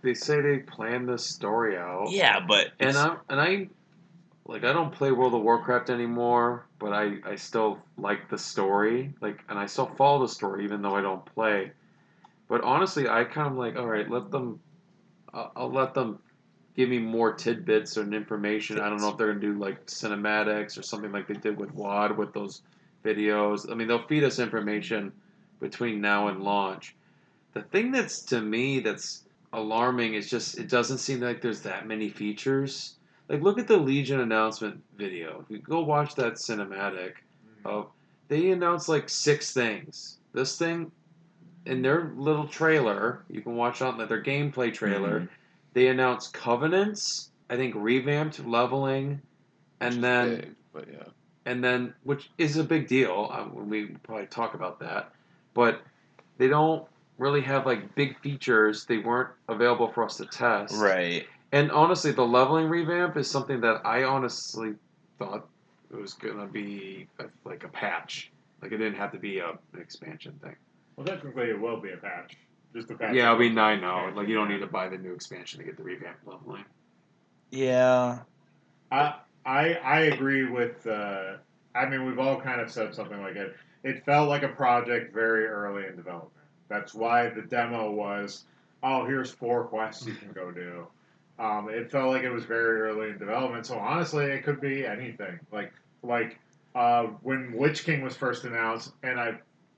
They say they plan this story out. Yeah, but... I don't play World of Warcraft anymore, but I still like the story. And I still follow the story even though I don't play. But honestly, I kind of like, all right, I'll let them give me more tidbits and information. I don't know if they're going to do like cinematics or something like they did with WoD with those videos. I mean, they'll feed us information between now and launch. The thing that's alarming is just it doesn't seem like there's that many features. Like, look at the Legion announcement video. If you go watch that cinematic, they announced like 6 things. This thing, in their little trailer, you can watch on their gameplay trailer, they announced covenants, I think revamped leveling, and then, which is a big deal. We probably talk about that. But they don't really have like big features. They weren't available for us to test. Right. And honestly, the leveling revamp is something that I honestly thought it was going to be like a patch. Like, it didn't have to be an expansion thing. Well, technically, it will be a patch. Just a patch. Yeah, I mean, I know. Like, you don't need to buy the new expansion to get the revamped leveling. Yeah. I agree with... I mean, we've all kind of said something like it. It felt like a project very early in development. That's why the demo was, here's 4 quests you can go do. It felt like it was very early in development, so honestly, it could be anything. Like when Lich King was first announced, and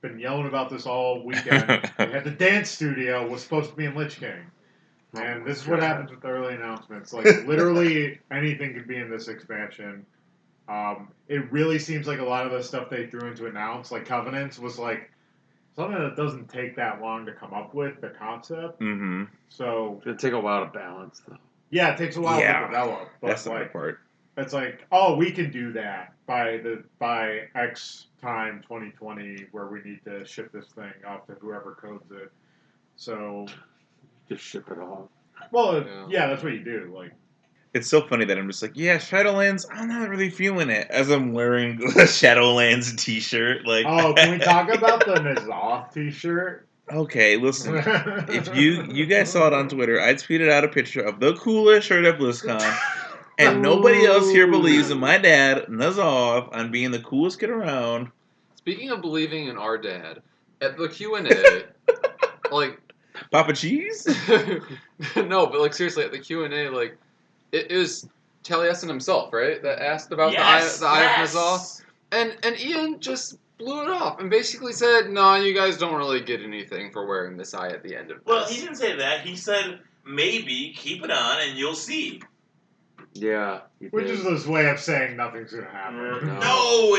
been yelling about this all weekend. We had the dance studio was supposed to be in Lich King. And this is what happens with early announcements. Like, literally anything could be in this expansion. It really seems like a lot of the stuff they threw in to announce, like Covenants, was like something that doesn't take that long to come up with, the concept. Mm-hmm. So it'll take a while to balance, though. Yeah, it takes a while to develop. But that's the hard part. It's like, oh, we can do that by X time 2020, where we need to ship this thing off to whoever codes it. So just ship it off. Well, yeah, that's what you do. Like, it's so funny that I'm just like, yeah, Shadowlands. I'm not really feeling it as I'm wearing a Shadowlands T-shirt. Like, oh, can we talk about the Nazoth T-shirt? Okay, listen. If you guys saw it on Twitter, I tweeted out a picture of the coolest shirt at BlizzCon, and nobody else here believes in my dad, Nazoth, on being the coolest kid around. Speaking of believing in our dad, at the Q&A, like Papa Cheese? No, but like seriously, at the Q&A, like it was Taliesin himself, right, that asked about the Eye of Nazoth, and Ian just blew it off and basically said, "No, you guys don't really get anything for wearing this eye at the end of this." Well, he didn't say that. He said, maybe keep it on and you'll see. Yeah. Which is his way of saying nothing's going to happen. No,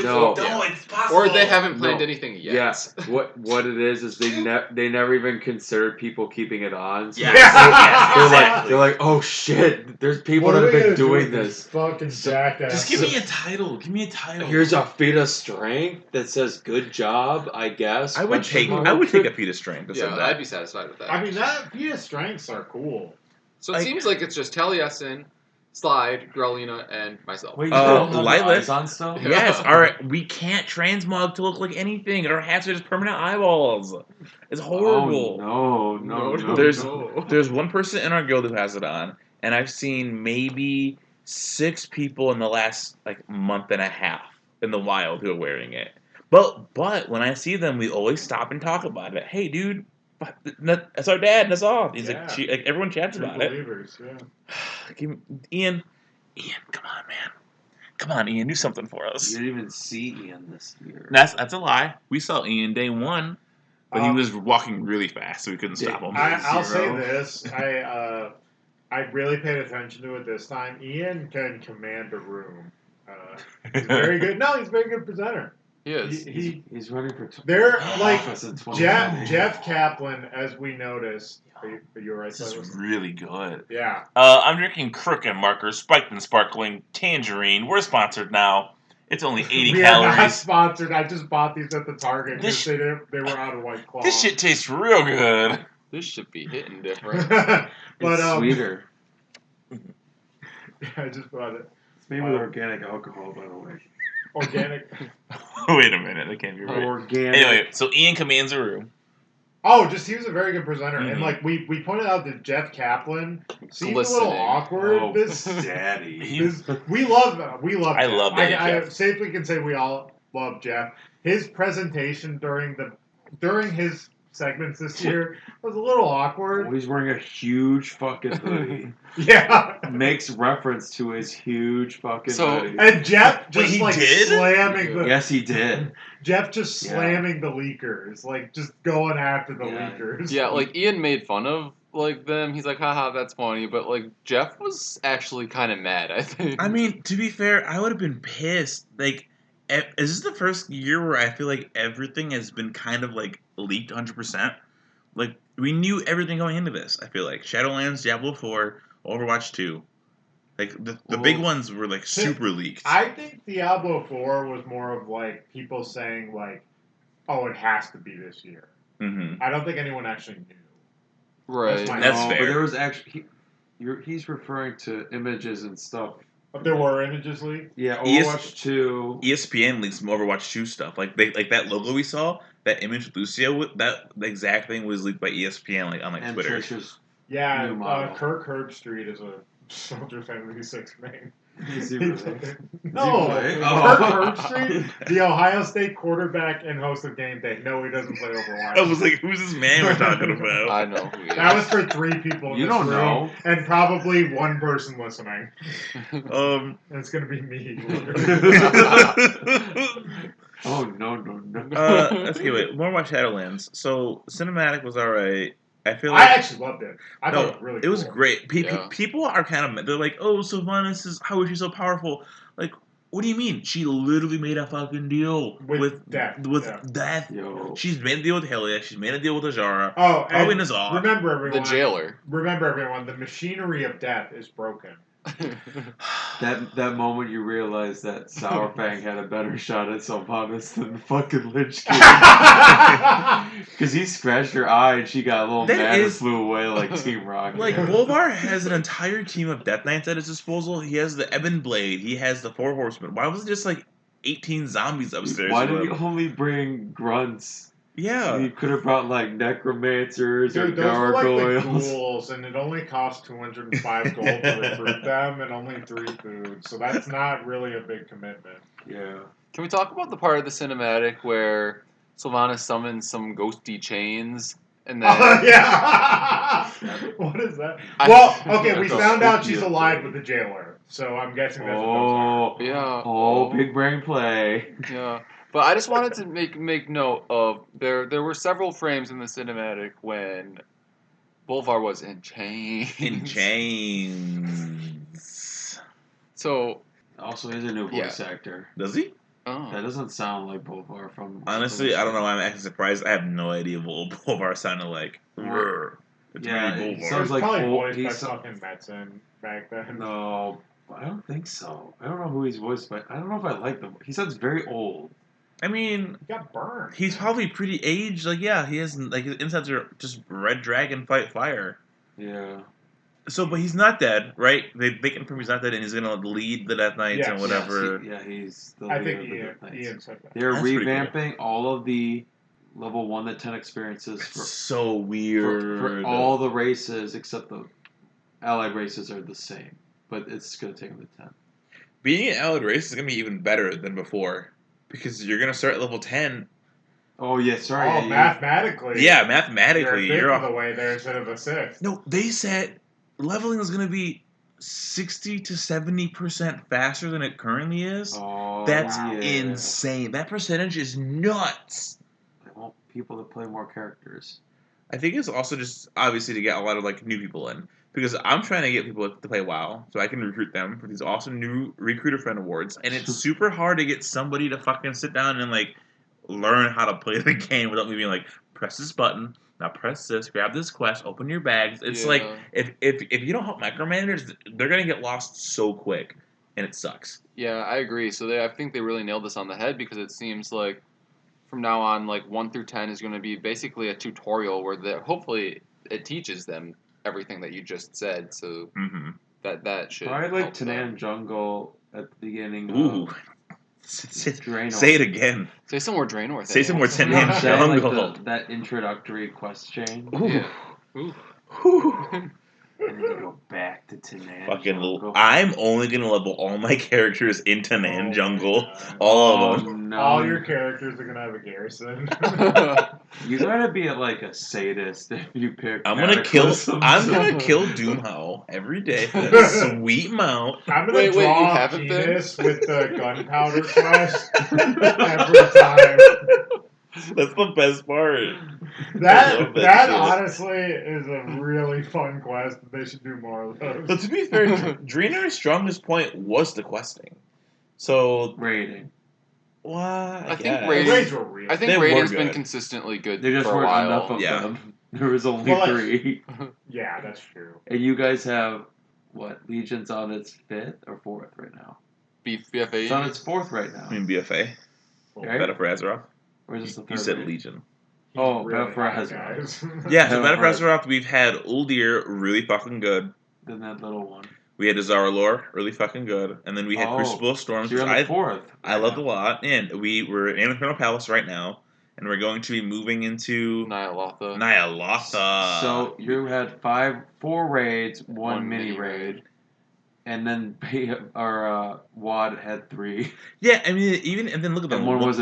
it's possible. Or they haven't planned anything yet. Yes. What it is they never even considered people keeping it on. So they're like, oh shit, there's people that have been doing this. Fucking jackass. Just give me a title. Give me a title. Here's a feat of strength that says good job, I guess. I would take a feat of strength. Yeah, I'd be satisfied with that. I mean, that feat of strengths are cool. So it seems like it's just Taliesin, Slide, Growlina, and myself. Wait, Lilith on stuff? Yes, we can't transmog to look like anything. Our hats are just permanent eyeballs. It's horrible. Oh, no. There's one person in our guild who has it on, and I've seen maybe 6 people in the last month and a half in the wild who are wearing it. But when I see them, we always stop and talk about it. Hey, dude. That's our dad. That's all. He's like everyone chats about it. Ian, come on, man. Come on, Ian, do something for us. You didn't even see Ian this year. That's a lie. We saw Ian day 1, but he was walking really fast, so we couldn't stop him. I'll say this: I really paid attention to it this time. Ian can command a room. He's very good. No, he's a very good presenter. He is. He's running for office in 2020. Jeff Kaplan, as we noticed. Are you alright? This is really good. Yeah. I'm drinking Crooked Marker, spiked and sparkling, tangerine. We're sponsored now. It's only 80 we calories. Are not sponsored. I just bought these at the Target because they were out of White Claw. This shit tastes real good. This should be hitting different. But it's sweeter. Yeah, I just bought it. It's made with organic alcohol, by the way. Organic. Wait a minute, that can't be right. Organic. Anyway, so Ian commands a room. Oh, he was a very good presenter, and we pointed out that Jeff Kaplan seemed a little awkward. Oh, daddy. We love Jeff. I love that. I safely can say we all love Jeff. His presentation during his segments this year was a little awkward. Oh, he's wearing a huge fucking hoodie. Yeah. Makes reference to his huge fucking hoodie. And Jeff just slamming the... Yes, he did. Jeff just slamming the leakers. Just going after the leakers. Yeah, Ian made fun of them. He's like, haha, that's funny. But Jeff was actually kind of mad, I think. I mean, to be fair, I would have been pissed. Is this the first year where I feel like everything has been kind of leaked 100%? We knew everything going into this. I feel like Shadowlands, Diablo 4, Overwatch 2. The big ones were super leaked. I think Diablo 4 was more of people saying oh, it has to be this year. Mm-hmm. I don't think anyone actually knew. Right. That's fair. But there was actually he's referring to images and stuff. There were images leaked? Yeah, Overwatch 2. ESPN leaked some Overwatch 2 stuff. That logo we saw, that image with Lucio, the exact thing was leaked by ESPN on Twitter. Yeah, Kirk Herbstreit is a Soldier 76 main. Is he really? No, play? Herbstreit, the Ohio State quarterback and host of Game Day. No, he doesn't play Overwatch. I was like, who's this man we're talking about? I know who he is. That was for 3 people in You this don't room, know. and probably 1 person listening. Um. And it's gonna be me. Oh no. Okay, wait. More about Shadowlands. So cinematic was alright. I feel I like actually loved it. I thought it was really it was cool. great. Yeah. People are kind of they're like, oh, Sylvanas is how is she so powerful? Like, what do you mean? She literally made a fucking deal With death. death. Yo. She's made a deal with Hylia. She's made a deal with Ajara. Oh, Probably and Nazar. remember everyone. The jailer. Remember everyone. The machinery of death is broken. That moment you realize that Sourfang had a better shot at Sylvanas than the fucking Lich King. Because he scratched her eye and she got a little mad and flew away like Team Rocket. Like, Bolvar has an entire team of Death Knights at his disposal. He has the Ebon Blade. He has the 4 Horsemen. Why was it just like 18 zombies upstairs? Why did he only bring grunts? Yeah. He could have brought like necromancers or Dude, those were gargoyles. like the ghouls, and it only cost 205 gold to recruit them, and only 3 food. So that's not really a big commitment. Yeah. Can we talk about the part of the cinematic where Sylvanas summons some ghosty chains and then Yeah. What is that? We found out she's alive with the jailer, so I'm guessing that's what those are. Yeah. Oh, big brain play. Yeah. But I just wanted to make note of there were several frames in the cinematic when Bolvar was in chains. In chains. So Also, he's a new voice actor. Does he? oh. That doesn't sound like Bolvar from. Honestly, I don't know. I'm actually surprised. I have no idea what Bolvar sounded like. It's Yeah, really it Bolvar. sounds like probably old. voiced by He's fucking Metzen back then. no, I don't think so. I don't know who he's voiced by. I don't know if I like them. He sounds very old. I mean, He got burned. he's probably pretty aged. Like, yeah, he has like his insides are just red dragon fight fire. Yeah. So, but he's not dead, right? They confirm he's not dead, and he's gonna lead the Death Knights Yes, and whatever. He's the I leader think of the Death Knights. Ian said that. They're That's pretty revamping all of the level 1 to 10 experiences So weird. for all the races except the allied races are the same, but it's gonna take them to 10. Being an allied race is gonna be even better than before because you're gonna start at level 10. Oh yeah, sorry. Oh, mathematically. Yeah, mathematically, you're a fifth of the way there instead of a sixth. No, they said leveling is gonna be 60 to 70% faster than it currently is. Oh, That's yeah. insane. That percentage is nuts. They want people to play more characters. I think it's also just obviously to get a lot of like new people in because I'm trying to get people to play WoW so I can recruit them for these awesome new recruiter friend awards, and it's super hard to get somebody to fucking sit down and like learn how to play the game without me being like, press this button, now press this, grab this quest, open your bags. It's like if you don't help micromanagers, they're gonna get lost so quick, and it sucks. Yeah, I agree. So I think they really nailed this on the head because it seems like from now on, like 1 through 10 is going to be basically a tutorial where hopefully it teaches them everything that you just said. So that should Probably like help them. Tanan Jungle at the beginning. Ooh. Draenor. Say it again. Say some more Draenor things. Say some more Tanan I'm saying, Jungle. like that introductory quest chain. Ooh. Yeah. Ooh. Whew. And then you go back to Tanan Fucking, Jungle. I'm only gonna level all my characters in Tanan Oh, Jungle. God. All of them. No. All your characters are gonna have a garrison. You gotta be like a sadist if you pick. I'm gonna kill Cataclysm. Doomhow every day for that sweet mount. I'm gonna Wait, you draw haven't been? penis with the gunpowder quest every time. That's the best part. I love That shit. honestly is a really fun quest. They should do more of But those. to be fair, Draenor's strongest point was the questing. So, Raiding. what? I think guess. The raiding- raids were real. I think They were raiding's been good. consistently good There just for a weren't while. enough of Yeah. them. There was only Well, like- 3. Yeah, that's true. And you guys have, what, Legion's on its 5th or 4th right now? BFA. It's on its 4th right now. I mean, BFA. Right? Better for Azeroth. Or is this the 3rd? You said raid? Legion. He's Oh, really for high, Azeroth. guys. Yeah, so No, better for right. Azeroth, we've had Uldir, really fucking good. Then that little one. We had Azara Lore, really fucking good. And then we had Oh, Crucible of Storms, So you're which on the 4th. I loved a lot. And we're in Infernal Palace right now. And we're going to be moving into Nyalotha. Nyalotha. So you had 4 raids, one mini raid, and then Wad had 3. Yeah, I mean, even and then look at them. And one was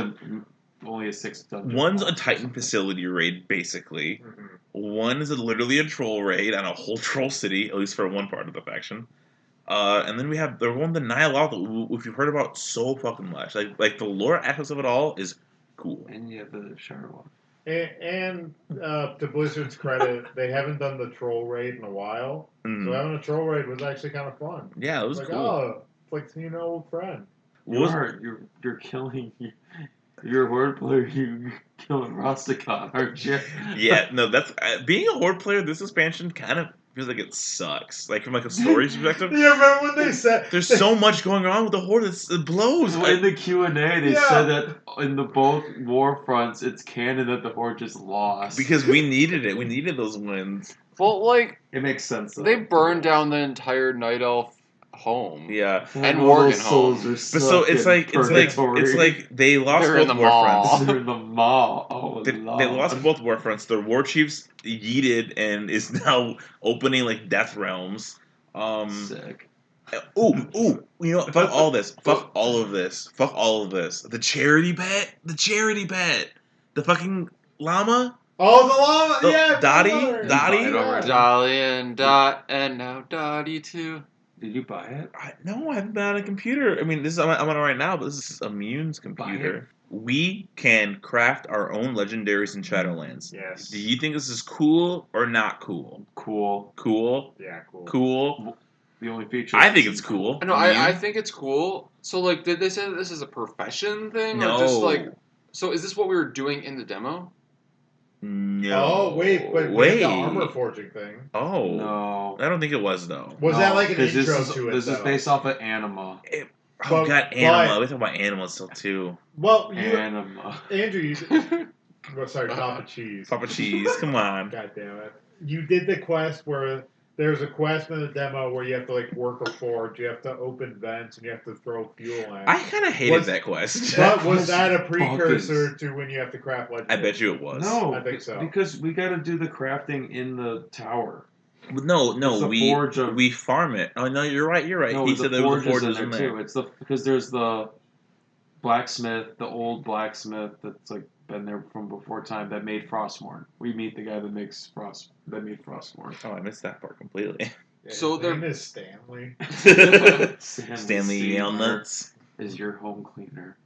only a 6 dungeon. One's a Titan facility raid, basically. Mhm. One is literally a troll raid on a whole troll city, at least for one part of the faction. And then we have the one, the Nihil, if you've heard about so fucking much. Like the lore aspects of it all is cool. And you have the Shard one. And to Blizzard's credit, they haven't done the troll raid in a while. Mhm. So having a troll raid was actually kind of fun. Yeah, it was like, cool. oh, it's like seeing an old friend. You're killing. You're a horde player. You're killing Rastakhan, aren't you? Yeah, no, that's being a horde player. This expansion kind of feels like it sucks. Like from like a story perspective. Yeah, remember when they said there's so much going on with the horde. It blows. Well, in the Q&A, they said that in the both war fronts, it's canon that the horde just lost because we needed it. We needed those wins. Well, like it makes sense. They burned down the entire Night Elf home. Yeah, and Worgen home. But so it's like they lost They're both war fronts. They're in the mall. Oh, they lost both war fronts. Their war chiefs yeeted and is now opening like death realms. Sick. Ooh, you know what? Fuck all this. Fuck all of this. Fuck all of this. The charity bet. The fucking llama. Oh, the llama. Yeah. Dottie. And Dot, and now Dottie too. Did you buy it? No, I haven't been on a computer. I mean, I'm on it right now, but this is Immune's computer. We can craft our own legendaries in Shadowlands. Yes. Do you think this is cool or not cool? Cool. Yeah, cool. Cool. The only feature. I think it's cool. No, I think it's cool. So, like, did they say that this is a profession thing? No. Or just, like, so is this what we were doing in the demo? No. Oh, wait. The armor forging thing. Oh. No. I don't think it was, though. Was that like an intro to it, This is based off of Anima. God, Anima. We talk about Anima still, too. Well, Anima. Andrew, sorry, Papa Cheese. Papa Cheese, come on. God damn it. You did the quest where there's a quest in the demo where you have to like work a forge, you have to open vents, and you have to throw fuel in. I kind of hated that quest. But was that a precursor to when you have to craft legendary? I bet you it was. No, I think so. Because we got to do the crafting in the tower. No, we farm it. Oh no, you're right. No, he said there was a forge in there too. It's because there's the blacksmith, the old blacksmith that's like been there from before time that made Frostmourne. We meet the guy that made Frostmourne. Oh, I missed that part completely. Yeah, so his name is Stanley. Stanley Yale Nuts is your home cleaner.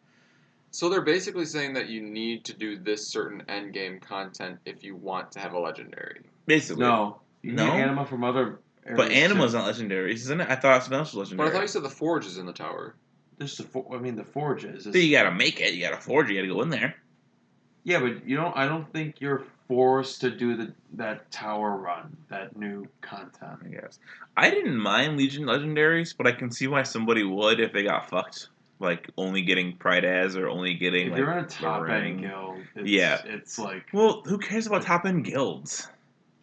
So they're basically saying that you need to do this certain end game content if you want to have a legendary. Basically, no. You need Anima from other areas. But Anima's not legendary, isn't it? I thought something else was legendary. But I thought you said the forge is in the tower. The forge is. So you gotta make it. You gotta forge. You gotta go in there. Yeah, but I don't think you're forced to do that tower run, that new content. I guess I didn't mind Legion legendaries, but I can see why somebody would if they got fucked, like only getting Pride as or only getting. If you're in a top end guild, it's like. Well, who cares about top end guilds?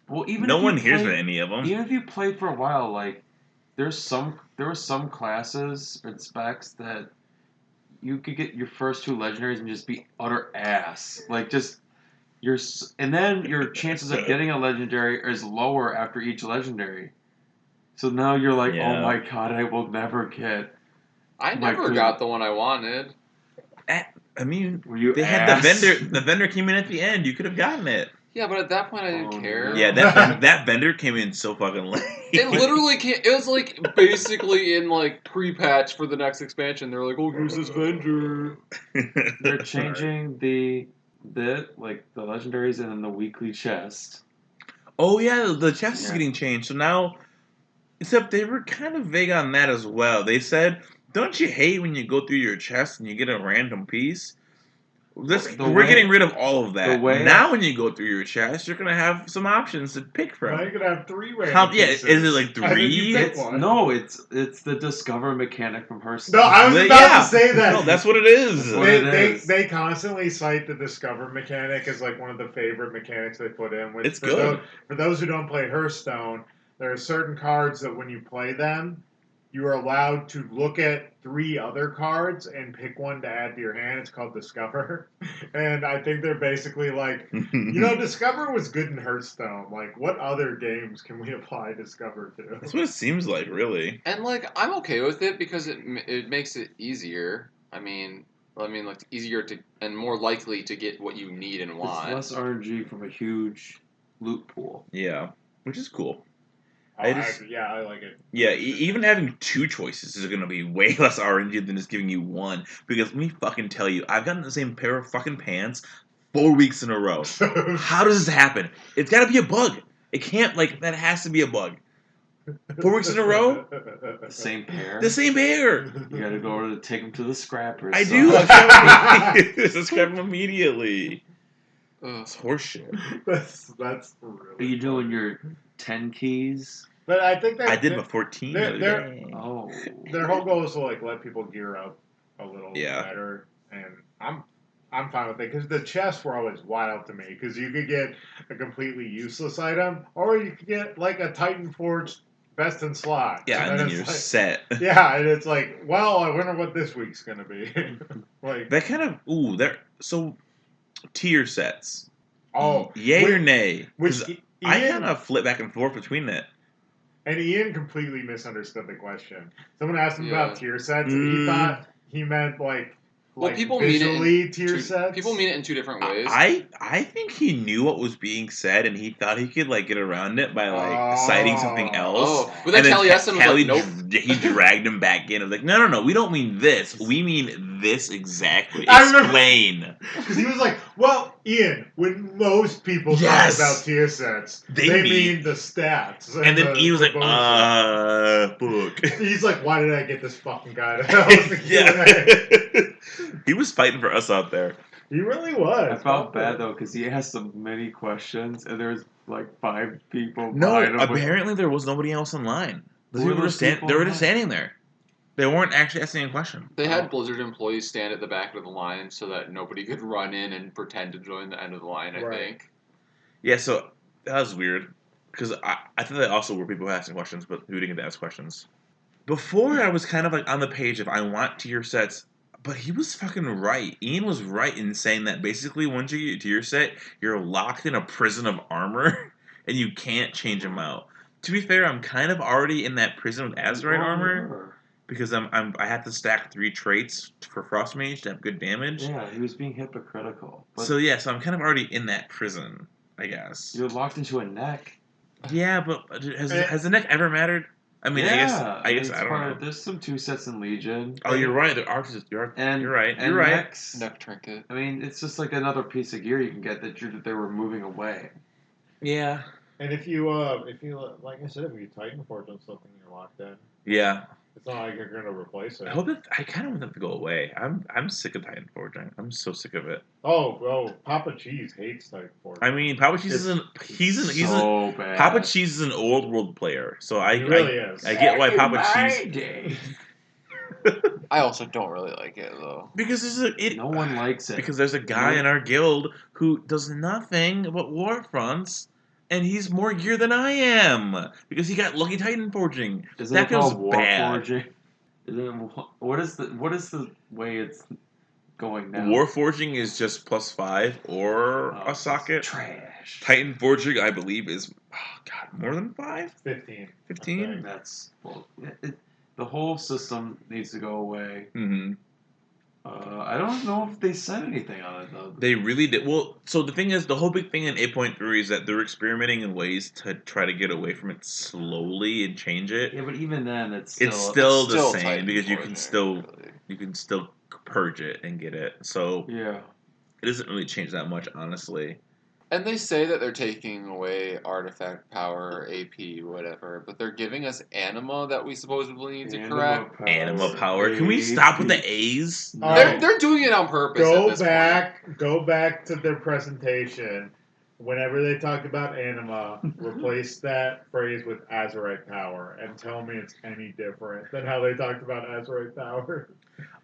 Well, even no one hears any of them. Even if you played for a while, like there were some classes and specs that you could get your first 2 legendaries and just be utter ass. Like and then your chances of getting a legendary is lower after each legendary. So now you're like, oh my god, I will never get. I never got the one I wanted. I mean, they had the vendor. The vendor came in at the end. You could have gotten it. Yeah, but at that point I didn't care. Yeah, that vendor came in so fucking late. It literally came. It was like basically in like pre-patch for the next expansion. They're like, "Oh, here's this vendor." They're changing the legendaries and then the weekly chest. Oh yeah, the chest is getting changed. So now, except they were kind of vague on that as well. They said, "Don't you hate when you go through your chest and you get a random piece?" We're getting rid of all of that. Now when you go through your chest, you're going to have some options to pick from. Now you're going to have 3 random pieces. Is it like 3? It's the discover mechanic from Hearthstone. No, I was about to say that. No, that's what it is. They constantly cite the discover mechanic as like one of the favorite mechanics they put in. It's good. For those who don't play Hearthstone, there are certain cards that when you play them, you are allowed to look at 3 other cards and pick one to add to your hand. It's called Discover. And I think they're basically like, Discover was good in Hearthstone. Like, what other games can we apply Discover to? That's what it seems like, really. And like, I'm okay with it because it makes it easier. I mean, like easier to and more likely to get what you need and want. It's less RNG from a huge loot pool. Yeah, which is cool. I like it. Yeah, even having 2 choices is going to be way less RNG than just giving you 1. Because let me fucking tell you, I've gotten the same pair of fucking pants 4 weeks in a row. How does this happen? It's got to be a bug. It can't, that has to be a bug. 4 weeks in a row? The same pair? The same pair! You gotta go over to take them to the scrappers. I do! I scrap them immediately. It's horseshit. That's really Are you doing your 10 keys? But I think that I did my 14 the other day. Oh. Their whole goal is to let people gear up a little better, and I'm fine with it because the chests were always wild to me because you could get a completely useless item or you could get a Titan Forged Best in Slot. Yeah, and then you're set. Yeah, and it's like, well, I wonder what this week's gonna be. That kind of so tier sets. Oh, yay or nay? Which I kind of flip back and forth between that. And Ian completely misunderstood the question. Someone asked him about tier sets, and he thought he meant people visually mean tier sets. People mean it in 2 different ways. I think he knew what was being said, and he thought he could get around it by citing something else. Oh, but then Taliesin was like, nope. He dragged him back in. I was like, no, we don't mean this. We mean this exactly. Explain. Because he was like, well, Ian, when most people talk about tier sets, they mean the stats. And then Ian was like, book. He's like, why did I get this fucking guy to help the Q&A? He was fighting for us out there. He really was. I felt bad though because he asked so many questions and there was 5 people. No, apparently there was nobody else in line. They were just standing there. They weren't actually asking a question. They had Blizzard employees stand at the back of the line so that nobody could run in and pretend to join the end of the line. I think. Yeah, so that was weird because I thought that also were people asking questions, but who didn't get to ask questions. Before I was kind of on the page of I want tier sets. But he was fucking right. Ian was right in saying that basically once you get to your set, you're locked in a prison of armor, and you can't change them out. To be fair, I'm kind of already in that prison with Azerite armor because I have to stack 3 traits for Frost Mage to have good damage. Yeah, he was being hypocritical. So so I'm kind of already in that prison, I guess. You're locked into a neck. Yeah, but has the neck ever mattered? I mean, yeah, I guess I don't know. There's some 2 sets in Legion. Oh, you're right. There are. You're right. You're right. Neck trinket. I mean, it's just like another piece of gear you can get that they're removing away. Yeah. And if you like I said, if you Titan Forge on something, you're locked in. Yeah. It's not like you're gonna replace it. I kind of want them to go away. I'm sick of Titan Forging. I'm so sick of it. Oh, Papa Cheese hates Titan Forging. I mean, Papa Cheese bad. Papa Cheese is an old world player, so I is. I get why Papa Cheese. I also don't really like it though. Because no one likes it. Because there's a guy in our guild who does nothing but war fronts. And he's more gear than I am because he got lucky Titan Forging. That feels bad. Forging? What is the way it's going now? War Forging is just +5 or a socket. Trash. Titan Forging, I believe, is more than 5. 15. 15. That's the whole system needs to go away. Mm-hmm. I don't know if they said anything on it, though. They really did. Well, so the thing is, the whole big thing in 8.3 is that they're experimenting in ways to try to get away from it slowly and change it. Yeah, but even then, it's still the same because you can still purge it and get it. So yeah, it doesn't really change that much, honestly. And they say that they're taking away artifact power, AP, whatever, but they're giving us anima that we supposedly need to correct. Anima power. Can we stop with the A's? No. They're doing it on purpose. Go back to their presentation. Whenever they talked about anima, replace that phrase with Azerite power and tell me it's any different than how they talked about Azerite power.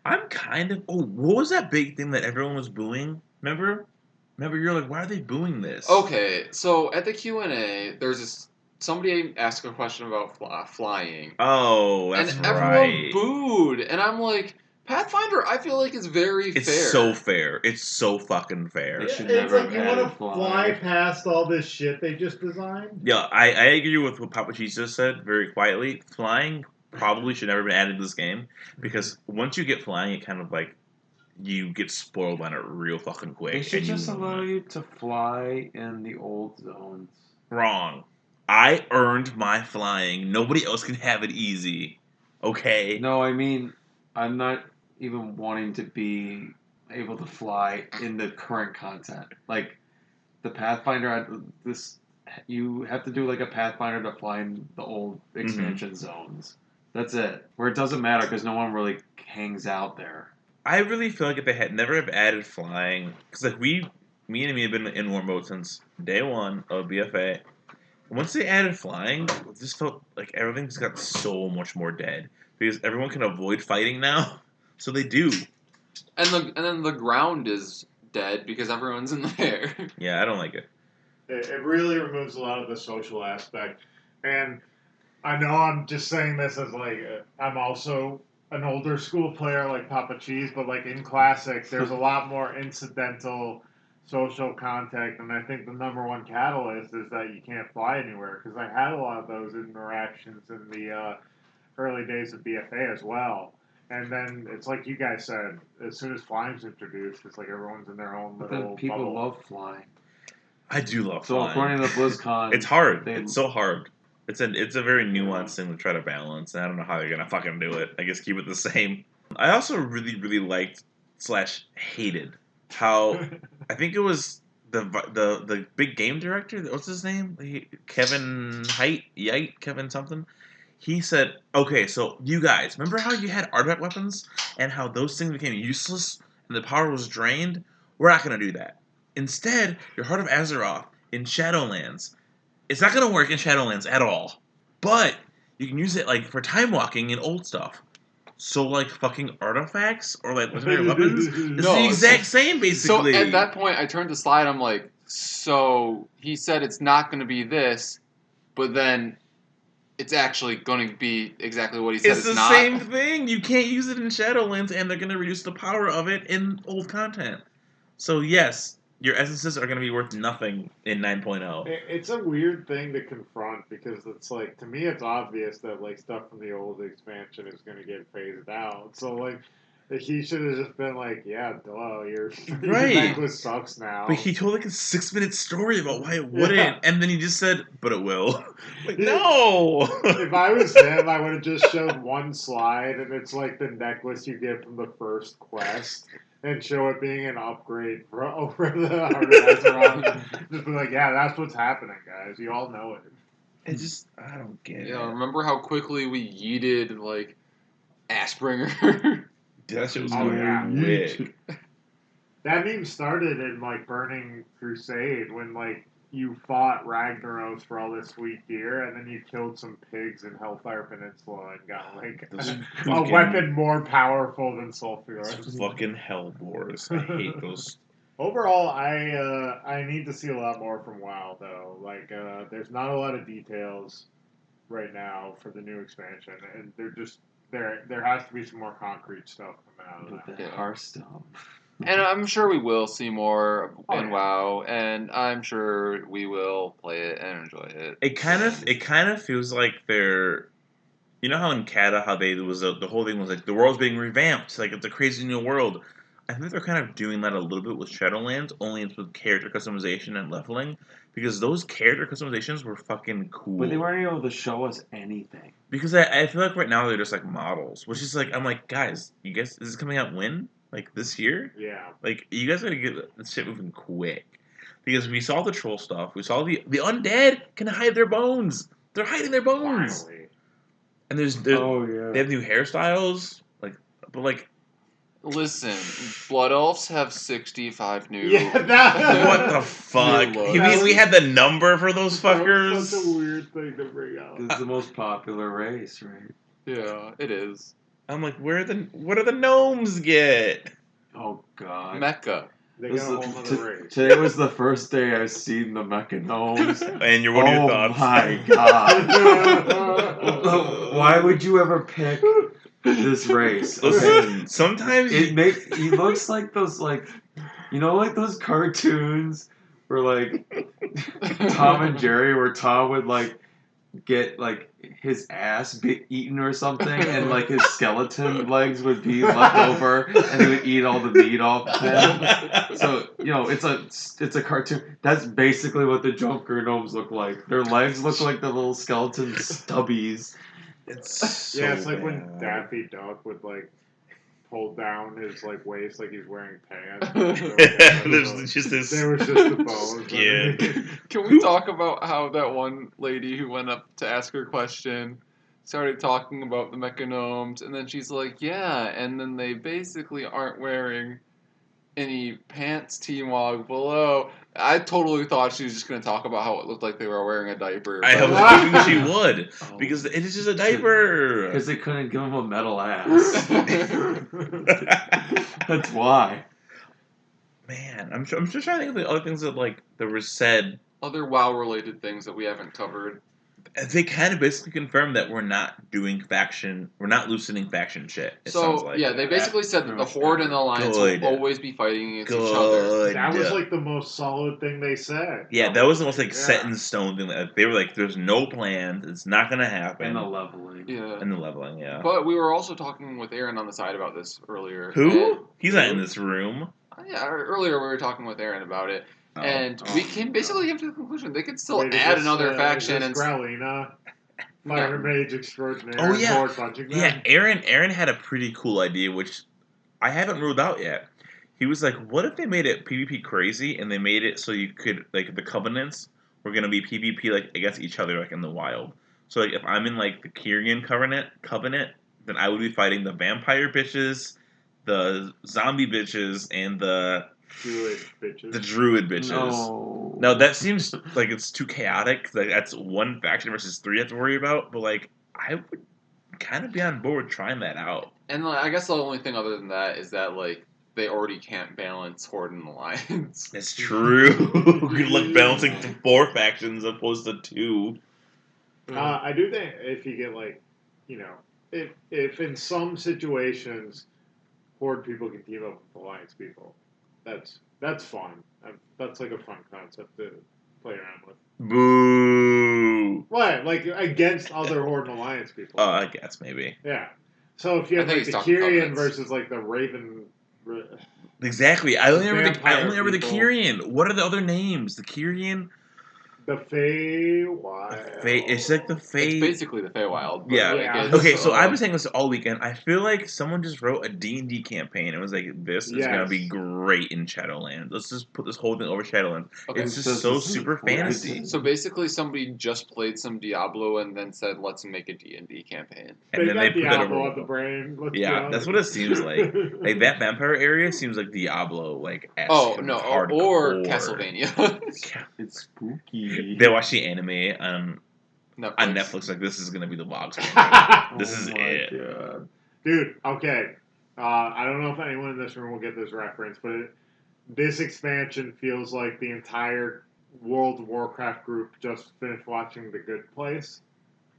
I'm kind of... Oh, what was that big thing that everyone was booing? Remember, you're like, why are they booing this? Okay, so at the Q&A, there's this somebody asked a question about flying. Oh, that's and right. everyone booed, and I'm like, Pathfinder, I feel like is very fair. It's so fair. It's so fucking fair. They should It's never like you have want added to fly past all this shit they just designed. Yeah, I agree with what Papa Cheese just said very quietly. Flying probably should never have been added to this game because once you get flying, it kind of like you get spoiled on it real fucking quick. They should and just allow you to fly in the old zones. Wrong. I earned my flying. Nobody else can have it easy. Okay? No, I mean, I'm not even wanting to be able to fly in the current content. Like, the Pathfinder, you have to do like a Pathfinder to fly in the old expansion zones. That's it. Where it doesn't matter because no one really hangs out there. I really feel like if they had never have added flying, because like me and Amy have been in war mode since day one of BFA. Once they added flying, it just felt like everything just got so much more dead because everyone can avoid fighting now, so they do. And then the ground is dead because everyone's in the air. Yeah, I don't like it. It really removes a lot of the social aspect, and I know I'm just saying this as like I'm also an older school player like Papa Cheese, but like in Classic, there's a lot more incidental social contact, and I think the number one catalyst is that you can't fly anywhere because I had a lot of those interactions in the early days of BFA as well. And then it's like you guys said, as soon as flying's introduced, it's like everyone's in their own But little then people bubble. love flying. I do love So flying. according to BlizzCon, It's hard. It's so hard. It's a very nuanced thing to try to balance, and I don't know how they're gonna fucking do it. I guess keep it the same. I also really liked / hated how I think it was the big game director. What's his name? Kevin Kevin something. He said, "Okay, so you guys remember how you had artifact weapons and how those things became useless and the power was drained? We're not gonna do that. Instead, your Heart of Azeroth in Shadowlands." It's not going to work in Shadowlands at all. But you can use it like for time walking and old stuff. So like fucking artifacts or like legendary weapons is the exact same basically. So at that point I turned to Slide, I'm like, so he said it's not going to be this, but then it's actually going to be exactly what he said it's not. the same thing. You can't use it in Shadowlands and they're going to reduce the power of it in old content. So yes, your essences are going to be worth nothing in 9.0. It's a weird thing to confront because it's like, to me, it's obvious that like stuff from the old expansion is going to get phased out. So like, he should have just been like, yeah, duh, your necklace sucks now. But he told like a 6-minute story about why it wouldn't, and then he just said, but it will. Like, no! If I was him, I would have just showed one slide, and it's like the necklace you get from the first quest. And show it being an upgrade for over the Heart of Azeroth. Just be like, yeah, that's what's happening, guys. You all know it. I don't get it. Yeah, remember how quickly we yeeted, like, Ashbringer? That shit was quick. That meme started in, like, Burning Crusade when, like, you fought Ragnaros for all this sweet gear, and then you killed some pigs in Hellfire Peninsula and got, like, a weapon more powerful than Sulfur. Those fucking Hellbores. I hate those. Overall, I need to see a lot more from WoW, though. Like, there's not a lot of details right now for the new expansion, and there has to be some more concrete stuff coming out of that. Hearthstone. And I'm sure we will see more in WoW, and I'm sure we will play it and enjoy it. It kind of feels like they're, you know how in Kata how they the whole thing was like the world's being revamped, like it's a crazy new world. I think they're kind of doing that a little bit with Shadowlands, only it's with character customization and leveling, because those character customizations were fucking cool. But they weren't able to show us anything. Because I feel like right now they're just like models, which is like I'm like, guys, you guys, is this coming out when? Like this year? Yeah. Like you guys gotta get this shit moving quick. Because we saw the troll stuff, we saw the undead can hide their bones. They're hiding their bones. Finally. And there's they have new hairstyles, but listen, Blood Elves have 65 new. Yeah, that. What the fuck? You mean we had the number for those fuckers? That's such a weird thing to bring out. This is the most popular race, right? Yeah, it is. I'm like, what do the gnomes get? Oh god. Mecca. They got a whole other race. Today was the first day I've seen the Mechanomes. And what are your thoughts? Oh my god. Why would you ever pick this race? Listen, sometimes he looks like those, like, you know, like those cartoons where, like, Tom and Jerry, where Tom would, like, get, like, his ass eaten or something, and, like, his skeleton legs would be left over, and he would eat all the meat off them. So, you know, it's a cartoon. That's basically what the Joker gnomes look like. Their legs look like the little skeleton stubbies. It's so it's like bad. when Daffy Duck would, like, pull down his, like, waist like he's wearing pants. There's just this There was just the bones. skin. Can we talk about how that one lady who went up to ask her question started talking about the Mechanomes, and then she's like, yeah, and then they basically aren't wearing any pants, T-Mog, below. I totally thought she was just going to talk about how it looked like they were wearing a diaper. I was hoping she would, because it is just a diaper. Because they couldn't give him a metal ass. That's why. Man, I'm just trying to think of the other things that, like, that were said. Other WoW-related things that we haven't covered. They kind of basically confirmed that we're not loosening faction shit. It sounds like. Yeah, they basically said that the Horde and the Alliance will always be fighting against each other. That was, like, the most solid thing they said. Yeah, that was the most, like, set in stone thing. They were like, there's no plan. It's not going to happen. And the leveling. Yeah. And the leveling, yeah. But we were also talking with Aaron on the side about this earlier. Who? He's not in this room. Yeah, earlier we were talking with Aaron about it. We came to the conclusion they could still add another faction. And Growlina, Fire Mage Extraordinaire. Oh yeah, yeah. Aaron had a pretty cool idea, which I haven't ruled out yet. He was like, "What if they made it PvP crazy and they made it so you could, like, the covenants were gonna be PvP, like, against each other, like, in the wild. So, like, if I'm in, like, the Kyrian covenant, then I would be fighting the vampire bitches, the zombie bitches, and the druid bitches. No. Now, that seems like it's too chaotic. Like, that's one faction versus three I have to worry about. But, like, I would kind of be on board trying that out. And, like, I guess the only thing other than that is that, like, they already can't balance Horde and Alliance. That's true. Good luck balancing 4 factions opposed to 2. I do think if you get, like, you know, if in some situations Horde people can team up with Alliance people, that's fun. That's like a fun concept to play around with. Boo! What? Like against other Horde and Alliance people? Oh, I guess maybe. Yeah. So if you have like the Kyrian versus like the Raven. Exactly. I only remember the Kyrian. What are the other names? The Kyrian. The Feywild. It's like the Fey. It's basically the Feywild. Yeah. Okay, so I've been saying this all weekend. I feel like someone just wrote a D&D campaign and was like, this is going to be great in Shadowlands. Let's just put this whole thing over Shadowlands. Okay. It's just so super fantasy. So basically somebody just played some Diablo and then said, let's make a D&D campaign. And then they put Diablo on the brain. That's what it seems like. Like, that vampire area seems like Diablo, like, or Castlevania. It's spooky. They watch the anime on Netflix. Like, this is gonna be the vlogs. This is it, God. Dude. Okay, I don't know if anyone in this room will get this reference, but this expansion feels like the entire World of Warcraft group just finished watching The Good Place,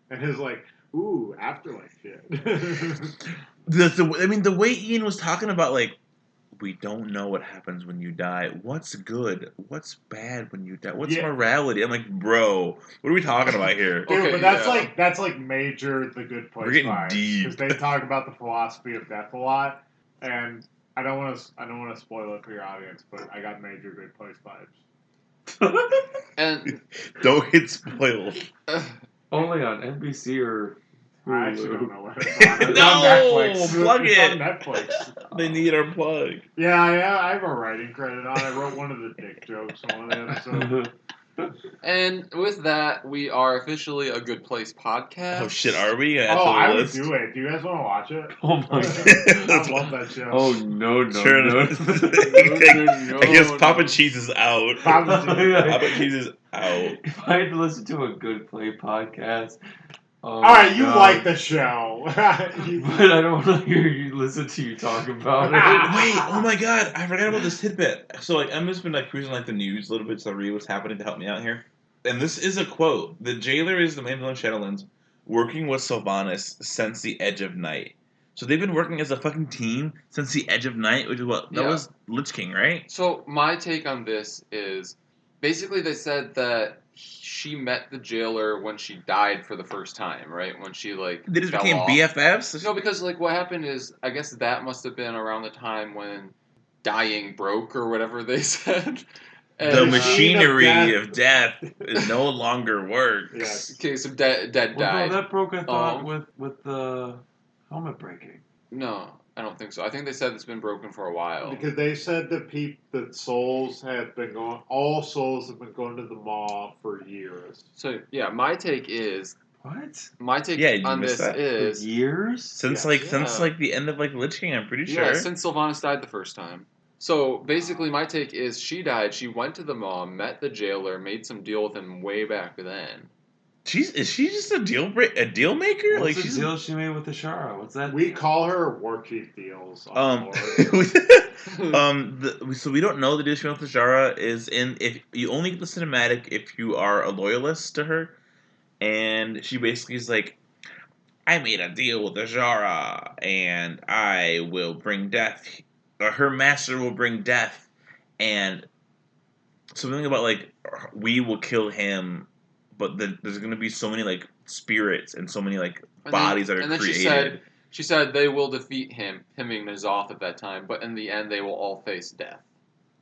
and is like, "Ooh, afterlife shit." The way Ian was talking about, like, we don't know what happens when you die. What's good? What's bad when you die? What's morality? I'm like, bro, what are we talking about here? Dude, but that's like major The Good Place. We're getting deep because they talk about the philosophy of death a lot, and I don't want to spoil it for your audience, but I got major Good Place vibes. And don't get spoiled. Only on NBC or. I actually don't know what it's on. It's no, on Netflix. Plug it's it. On Netflix. They need our plug. Yeah, I have a writing credit on it. I wrote one of the dick jokes on one of the episodes. And with that, we are officially a Good Place podcast. Oh shit, are we? I would do it. Do you guys want to watch it? Oh my god, I love that show. Oh no. I guess Papa Cheese is out. Papa Cheese is out. If I had to listen to a Good Play podcast, Oh, Alright, you like the show. But I don't want to hear you listen to you talk about it. Wait, oh my god, I forgot about this tidbit. So like I've just been like cruising like the news a little bit to read what's happening to help me out here. And this is a quote. The jailer is the main villain of Shadowlands, working with Sylvanas since the Edge of Night. So they've been working as a fucking team since the Edge of Night, which is what? That was Lich King, right? So my take on this is basically they said that she met the jailer when she died for the first time, right? When she like They just fell became off. BFFs? No, because like what happened is I guess that must have been around the time when dying broke or whatever they said. And, The machinery of death no longer works. Yes. Okay, so dead died. Well, no, that broke, I thought, with the helmet breaking. No, I don't think so. I think they said it's been broken for a while. Because they said that souls have been going, all souls have been going to the maw for years. So yeah, my take is What? my take you on missed this that? is For years? Since Yes. like the end of like Lich King, I'm pretty sure. yeah, since Sylvanas died the first time. So basically, my take is she died. She went to the maw, met the jailer, made some deal with him way back then. Is she just a deal maker? What's Like the she's deal she made with Ashara? What's that? We call her War Chief deals. so we don't know the deal she made with Ashara is in if you only get the cinematic if you are a loyalist to her, and she basically is like, I made a deal with Ashara, and I will bring death. Her master will bring death, and something about like we will kill him, but there's gonna be so many like spirits and so many like bodies that are created. She said they will defeat him being N'Zoth at that time, but in the end they will all face death.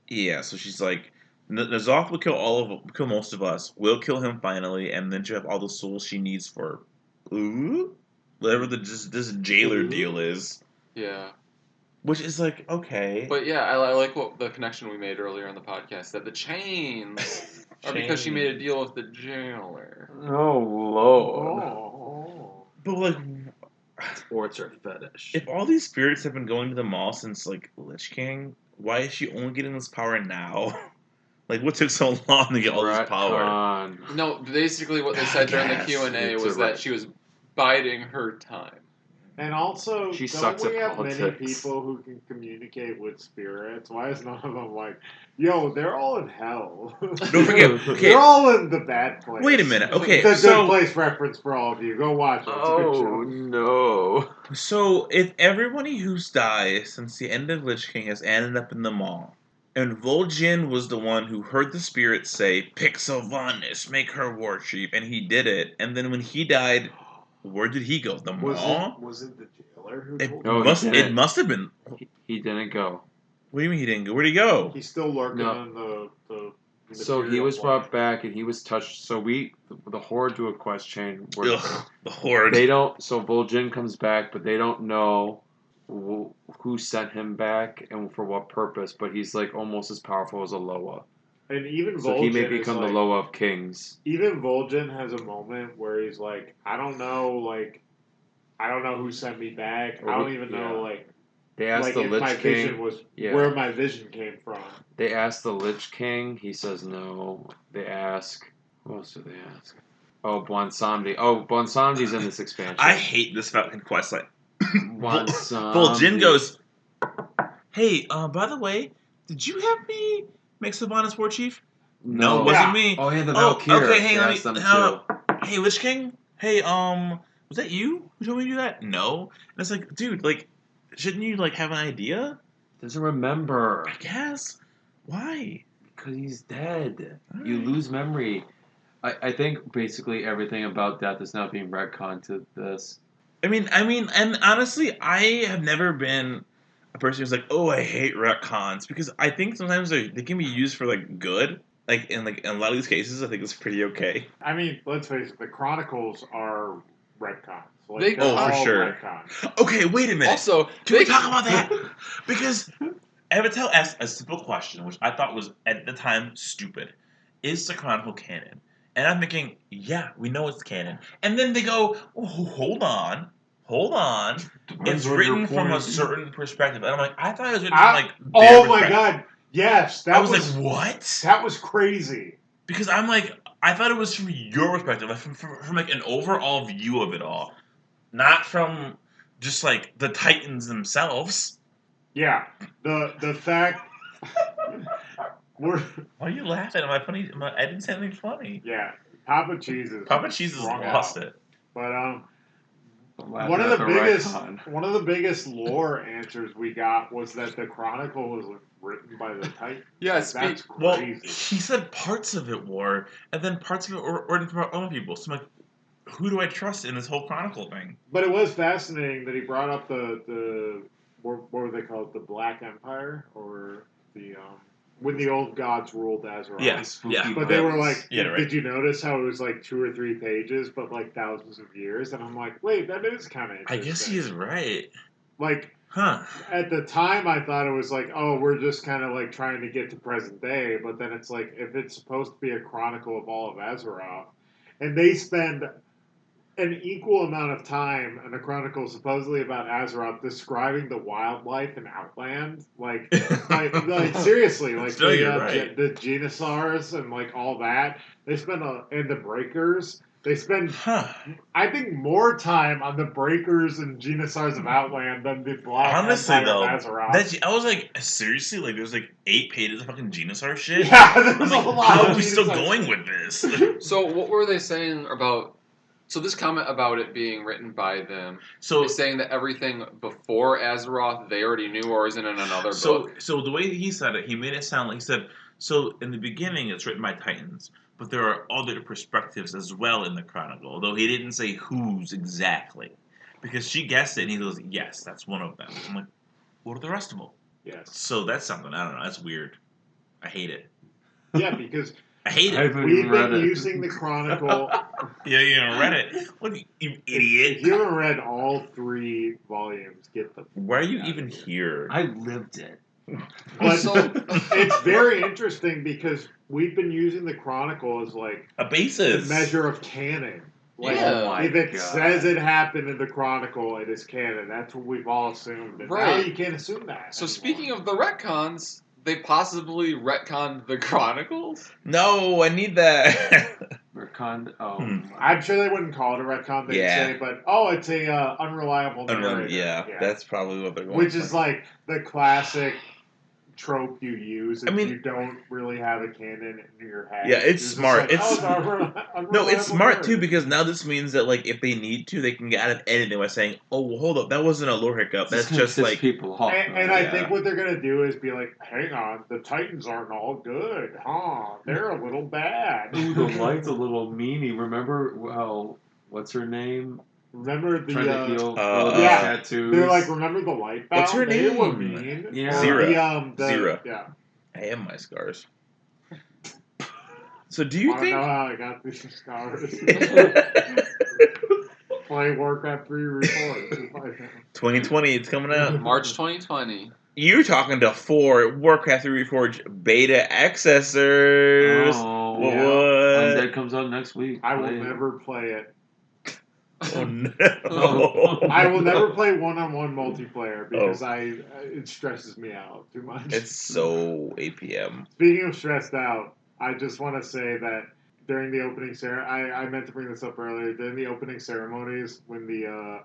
Yeah, so she's like, N'Zoth will kill most of us. We'll kill him finally, and then she'll have all the souls she needs for whatever this jailer deal is. Yeah. Which is like, okay. But yeah, I like what the connection we made earlier in the podcast, that the chains are because she made a deal with the jailer. Oh, Lord. Oh. But like, Sports are fetish. if all these spirits have been going to the mall since like Lich King, why is she only getting this power now? Like, what took so long to get all this power? No, basically what they said during the Q&A was that she was biding her time. And also, She don't sucks we at have many politics. people who can communicate with spirits? Why is none of them like, yo, they're all in hell. Don't forget, okay. They're all in the bad place. Wait a minute, okay, It's a so good place reference for all of you. Go watch it. It's a good show. No. So, if everybody who's died since the end of Lich King has ended up in the mall, and Vol'jin was the one who heard the spirits say, pick Sylvanas, make her war chief, and he did it, and then when he died, where did he go? The mall? Was it the jailer who It told No, it must have been. He didn't go. What do you mean he didn't go? Where'd he go? He's still lurking No. in the So he was brought back and he was touched. So the Horde do a quest chain where Ugh, the Horde. they don't. So Vol'jin comes back, but they don't know who sent him back and for what purpose. But he's like almost as powerful as a Loa. And even So Vol'jin he may become is the Loa of Kings. Even Vol'jin has a moment where he's like, I don't know who sent me back. I don't even know, like, They asked like the if Lich my King. vision was where my vision came from. They asked the Lich King. He says no. They ask. Who else do they ask? Oh, Bwansamdi. Oh, Bwansamdi's in this expansion. I hate this fucking quest line. Bwansamdi. Vol'jin goes, hey, by the way, did you have me make Sylvanas war chief? No, it wasn't me. Oh, yeah, the Valkyrie. Okay, hey, asked them hey, Lich King? Hey, was that you who told me to do that? No. And it's like, dude, like, shouldn't you, like, have an idea? Doesn't remember. I guess. Why? Because he's dead. All You right. lose memory. I think basically everything about death is now being retconned to this. I mean, and honestly, I have never been a person who's like, oh, I hate retcons, because I think sometimes they can be used for, like, good. Like in a lot of these cases, I think it's pretty okay. I mean, let's face it, the Chronicles are retcons. Like, They- they're oh, for all sure. retcons. Okay, wait a minute. Also, Can we talk about that? Because Avatel asked a simple question, which I thought was, at the time, stupid. Is the Chronicle canon? And I'm thinking, yeah, we know it's canon. And then they go, oh, hold on. Depends It's on written your from a point. certain perspective. And I'm like, I thought it was written from, like, their Oh my perspective. god! Yes, I was like, what? that was crazy. Because I'm like, I thought it was from your perspective, like from like an overall view of it all, not from just like the Titans themselves. Yeah, the fact we're. Why are you laughing? Am I funny? I didn't say anything funny. Yeah, Papa Cheese has lost it. But one of the biggest lore answers we got was that the Chronicle was written by the Titans. Yeah, that's crazy. Well, he said parts of it were, and then parts of it were written from other people. So I'm like, who do I trust in this whole Chronicle thing? But it was fascinating that he brought up the what were they called? The Black Empire or the when the old gods ruled Azeroth. Yes, yeah. But they were like, right. Did you notice how it was like 2 or 3 pages, but like thousands of years? And I'm like, wait, that is kind of interesting. I guess he is right. Like, at the time, I thought it was like, oh, we're just kind of like trying to get to present day. But then it's like, if it's supposed to be a chronicle of all of Azeroth, and they spend an equal amount of time in a chronicle supposedly about Azeroth describing the wildlife in Outland, like seriously, like the Genosaurs and like all that. They spend and the Breakers. They spend, I think, more time on the Breakers and Genosaurs of Outland than the Black Empire of Azeroth. I was like, seriously? Like, there's like 8 pages of fucking Genosaur shit? Yeah, there's a lot. How are we still going with this? So, what were they saying about... So this comment about it being written by them is saying that everything before Azeroth they already knew or isn't in another book? So the way he said it, he made it sound like, he said, so in the beginning it's written by Titans, but there are other perspectives as well in the Chronicle, although he didn't say whose exactly. Because she guessed it and he goes, yes, that's one of them. I'm like, what are the rest of them? Yes. So that's something, I don't know, that's weird. I hate it. Yeah, because... I hate it. We've been using the Chronicle. Yeah, you haven't read it. What, you idiot. If you haven't read all 3 volumes, get them. Why are you even here? I lived it. But it's very interesting because we've been using the Chronicle as like a basis, the measure of canon. Like, if it says it happened in the Chronicle, it is canon. That's what we've all assumed. And now you can't assume that. So speaking of the retcons... They possibly retconned the Chronicles? No, I need that. Retconned? Oh. I'm sure they wouldn't call it a retcon, they'd say, but, it's a unreliable narrator. Yeah, that's probably what they're going Which is like the classic trope you use if you don't really have a canon in your head. Yeah, it's smart. Like, it's smart too, because now this means that like if they need to, they can get out of editing by saying, "Oh, well, hold up, that wasn't a lore hiccup. That's just like people off." And I think what they're gonna do is be like, "Hang on, the Titans aren't all good, huh? They're a little bad." Ooh, the Light's a little meanie. Remember? What's her name? Remember the trying to heal tattoos. They're like, remember the light bound? What's her name? They were mean. Yeah. Zira. Yeah. I have my scars. So do you think? I don't know how I got these scars. Play Warcraft 3 Reforged. 2020, it's coming out. March 2020. You're talking to 4 Warcraft 3 Reforged beta accessors. Oh, what? Undead comes out next week. I will never play it. Oh no! I will never play one-on-one multiplayer because it stresses me out too much. It's so APM. Speaking of stressed out, I just want to say that during the opening ceremony, I meant to bring this up earlier. During the opening ceremonies, when the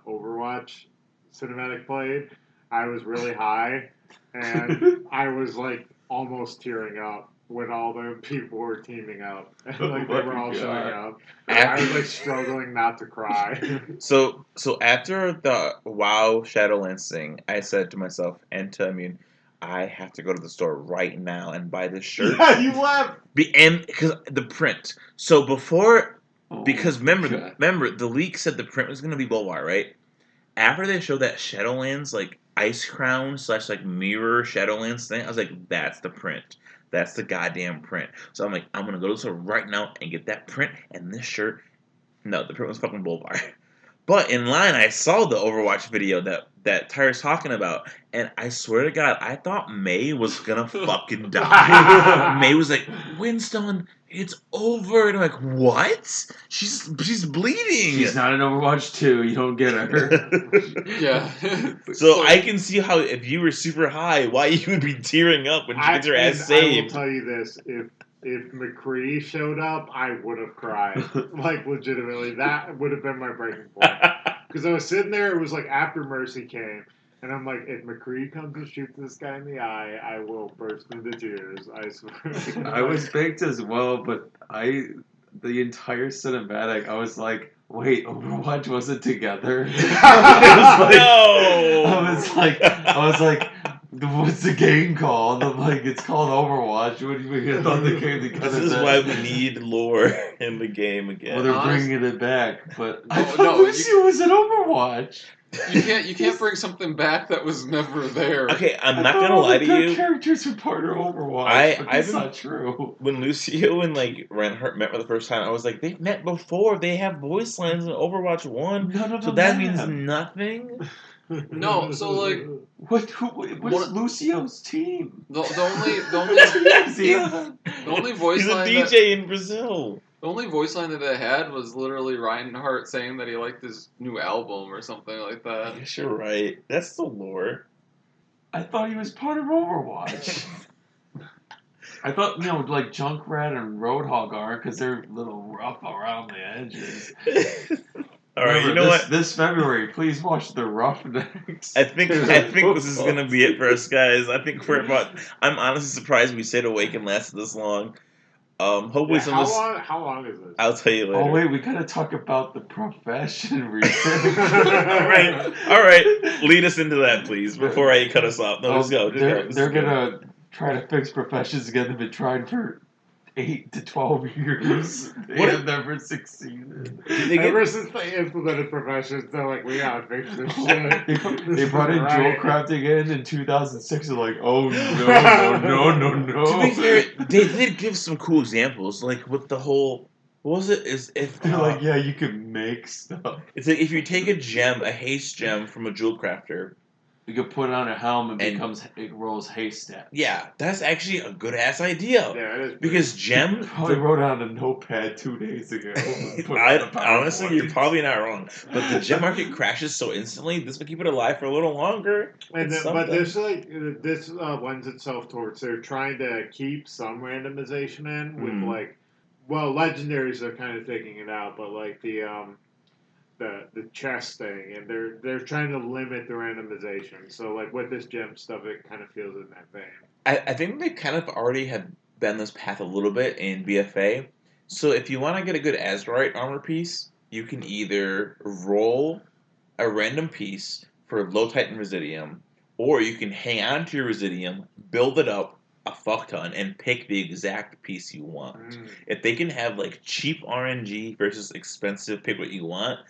Overwatch cinematic played, I was really high, and I was like almost tearing up when all the people were teaming up and like they were all showing up. I was like struggling not to cry. So after the WoW Shadowlands thing, I said to myself and to Immune, I have to go to the store right now and buy this shirt. Yeah, you left. And because the print. So before, because remember the leak said the print was going to be Bolvar, right? After they showed that Shadowlands like Ice Crown / like mirror Shadowlands thing, I was like, that's the print. That's the goddamn print. So I'm like, I'm going to go to the store right now and get that print and this shirt. No, the print was fucking Bolvar. But in line, I saw the Overwatch video that Tyra's talking about. And I swear to God, I thought May was going to fucking die. May was like, Winston, it's over. And I'm like, what? She's bleeding. She's not in Overwatch 2. You don't get her. Yeah. So I can see how if you were super high, why you would be tearing up when she gets her ass saved. I will tell you this: if McCree showed up, I would have cried. Like, legitimately. That would have been my breaking point. Because I was sitting there, it was like after Mercy came, and I'm like, if McCree comes to shoot this guy in the eye, I will burst into tears. I swear. I was baked as well, but the entire cinematic, I was like, wait, Overwatch wasn't together? I was like, what's the game called? I'm like, it's called Overwatch. What do you mean? I thought they came together. This is why we need lore in the game again. Well, they're bringing it back, but No, I thought Lucio was in Overwatch. You can't bring something back that was never there. Okay, I'm not gonna lie to you. Characters were part of Overwatch. That's not true. When Lucio and Reinhardt met for the first time, I was like, they've met before. They have voice lines in Overwatch 1. None of so them that means nothing. No, so like what's Lucio's team? The only voice He's a line DJ in Brazil. The only voice line that it had was literally Reinhardt saying that he liked his new album or something like that. I guess you're right. That's the lore. I thought he was part of Overwatch. I thought, like Junkrat and Roadhog are, because they're a little rough around the edges. Alright, you know what? This February, please watch The Roughnecks. I think this is going to be it for us, guys. I think I'm honestly surprised we stayed awake and lasted this long. Hopefully how long is this? I'll tell you later. Oh wait, we gotta talk about the profession research. All right. Lead us into that, please, before I cut us off. No, let's go. They're gonna try to fix professions again. They've been trying for 8 to 12 years. They have never succeeded. Ever since they implemented professions, they're like, we gotta fix this shit. They brought in jewel crafting in 2006. They're like, oh no. To be fair, they did give some cool examples, like with the whole. What was it? They're like, yeah, you can make stuff. It's like if you take a haste gem from a jewel crafter. You could put on a helm and it rolls haste stats. Yeah, that's actually a good ass idea. Yeah, it is. Because gem probably wrote on a notepad 2 days ago. Honestly, you're probably not wrong. But the gem market crashes so instantly. This will keep it alive for a little longer. But this lends itself towards they're trying to keep some randomization in with legendaries are kind of taking it out, but like the chest thing, and they're trying to limit the randomization. So like with this gem stuff, it kind of feels in that vein. I think they kind of already have been this path a little bit in BFA. So if you want to get a good Azurite armor piece, you can either roll a random piece for low Titan Residium, or you can hang on to your Residium, build it up a fuck ton, and pick the exact piece you want. If they can have like cheap RNG versus expensive, pick what you want.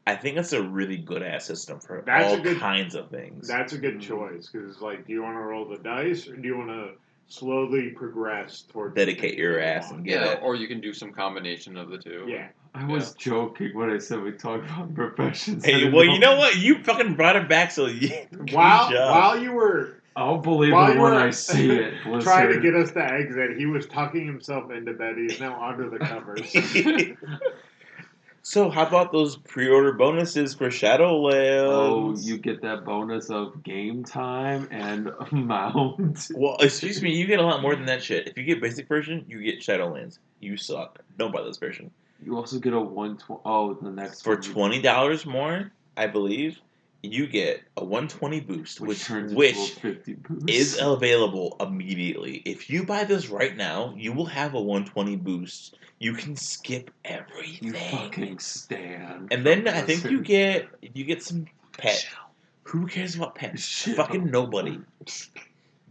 I think that's a really good ass system for kinds of things. That's a good choice, because like, do you want to roll the dice, or do you want to slowly progress towards dedicate your ass and get it? Or you can do some combination of the two. Yeah. I was joking when I said we talked about professions. Hey, well, you know what? You fucking brought it back, so while you were. I'll believe it when I see it. Blizzard. Trying to get us to exit, he was tucking himself into bed. He's now under the covers. So, how about those pre-order bonuses for Shadowlands? Oh, you get that bonus of game time and mount. Well, excuse me, you get a lot more than that shit. If you get basic version, you get Shadowlands. You suck. Don't buy this version. You also get a 120. Oh, the next for $20 more, I believe. You get a 120 boost, which is available immediately. If you buy this right now, you will have a 120 boost. You can skip everything. You fucking stand. And then I think you get some pet. Who cares about pets? Fucking nobody.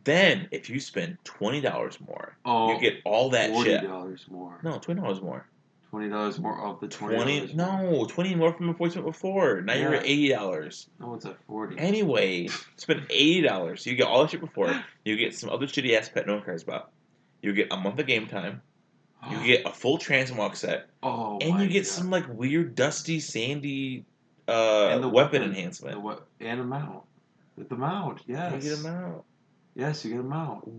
Then if you spend $20 more, you get all that shit. $40 more. No, $20 more. $20 more of the $20. No, 20 more from the voice before. Now you're at $80. No, it's at $40. Anyway, spend $80. You get all that shit before. You get some other shitty ass pet no one cares about. You get a month of game time. You get a full transmog set. And you get some like weird dusty sandy and the weapon enhancement. And a mount. The mount, yes. You get a mount. Yes, you get a mount.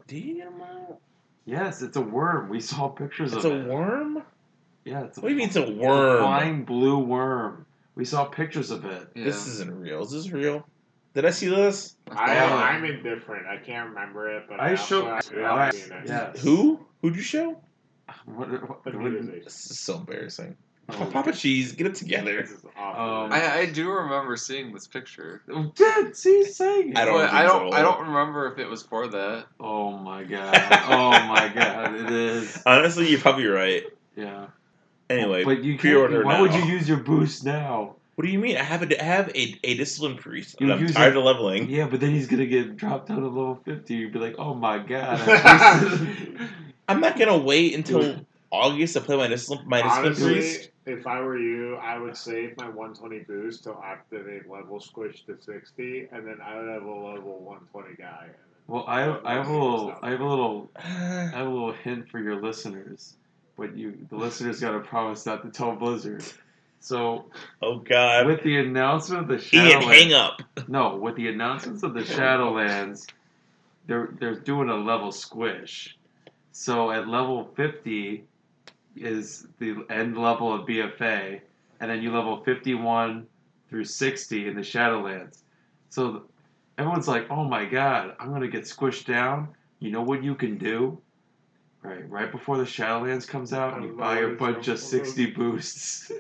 Do you get a mount? Yes, it's a worm. We saw pictures of it. It's a worm? Yeah, what do you mean it's a worm? It's a flying blue worm. We saw pictures of it. Yeah. This isn't real. Is this real? Did I see this? I'm indifferent. I can't remember it, but I showed. I've seen it. Yes. Who'd you show? Immunization. This is so embarrassing. Oh. Papa Cheese, get it together. This is awful. I do remember seeing this picture. Dad, see, saying it. I don't But think so. I don't remember if it was for that. Oh my god. Oh my god. It is. Honestly, you're probably right. Yeah. Anyway, But you can't. pre-order Why now. would you use your boost now? What do you mean? I have a discipline priest. You And I'm use tired it- of leveling. Yeah, but then he's gonna get dropped down to level 50. You'd be like, oh my god. I boosted. I'm not gonna wait until August to play my discipline priest. Honestly, if I were you, I would save my 120 boost till activate level squish to 60, and then I would have a level 120 guy. Well, I have a little hint for your listeners, but the listeners got to promise not to tell Blizzard. So, Oh God! with the announcement of the Ian, Shadowlands, hang up. No, with the announcements of the Shadowlands, they're doing a level squish. So at level 50 is the end level of BFA, and then you level 51 through 60 in the Shadowlands. So everyone's like, oh my god, I'm going to get squished down. You know what you can do? Right before the Shadowlands comes out, you buy a bunch of 60 boosts.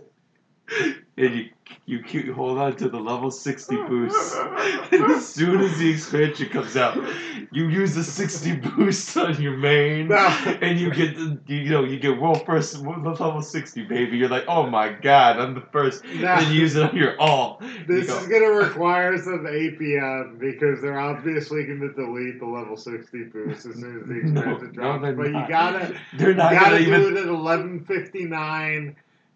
And you hold on to the level 60 boosts. And as soon as the expansion comes out, you use the 60 boosts on your main, and you get you get world first level 60, baby. You're like, oh my god, I'm the first. And then you use it on your alt. This is going to require some APM because they're obviously going to delete the level 60 boost as soon as the expansion drops. they're But not. you gotta do it at 11:59.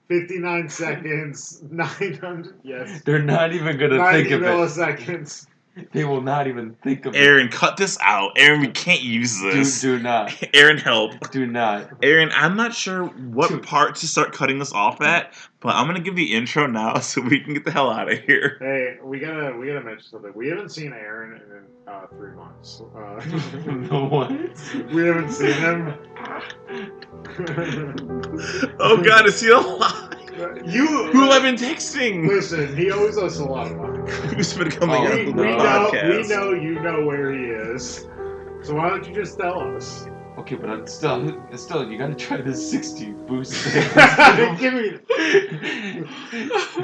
59 seconds, 900, yes. They're not even going to 90 think of it. milliseconds. They will not even think of Aaron, cut this out. Aaron, we can't use it. this. Do not. Aaron, help. Do not. Aaron, I'm not sure what part to start cutting this off at, but I'm gonna give the intro now so we can get the hell out of here. Hey, we gotta mention something. We haven't seen Aaron in 3 months. What? We haven't seen him. Oh God, is he alive? Who have I been texting? Listen, he owes us a lot of money. Who's been coming Oh, on We the know podcast? you know where he is. So why don't you just tell us? Okay, but I'm still, you gotta try this 60 boost thing. Give me.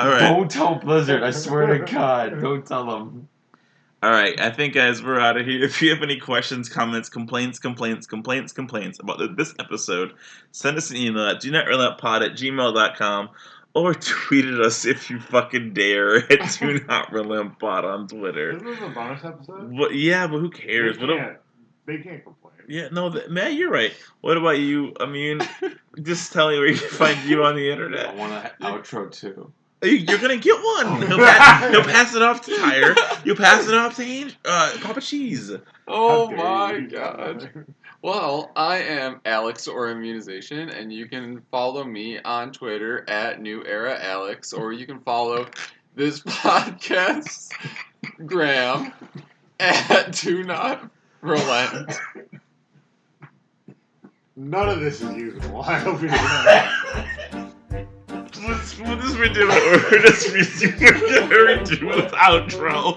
All right. Don't tell Blizzard. I swear to God, don't tell them. All right, I think, guys, we're out of here. If you have any questions, comments, complaints about this episode, send us an email at donotrelenttpod@gmail.com or tweet at us if you fucking dare at donotrelenttpod on Twitter. Isn't this a bonus episode? But who cares? They can't complain. Yeah, no, Matt, you're right. What about you? I mean, just tell me where you can find you on the I internet. want an outro too. You're gonna get one. He'll pass it off to Tyre. You'll pass it off to Papa Cheese. Oh How dare my you. god. Well, I am Alex or Immunization, and you can follow me on Twitter at New Era Alex, or you can follow this podcast, Graham, at Do Not Relent. None of this is usable. I hope you know. What is we doing? We're just redo this outro.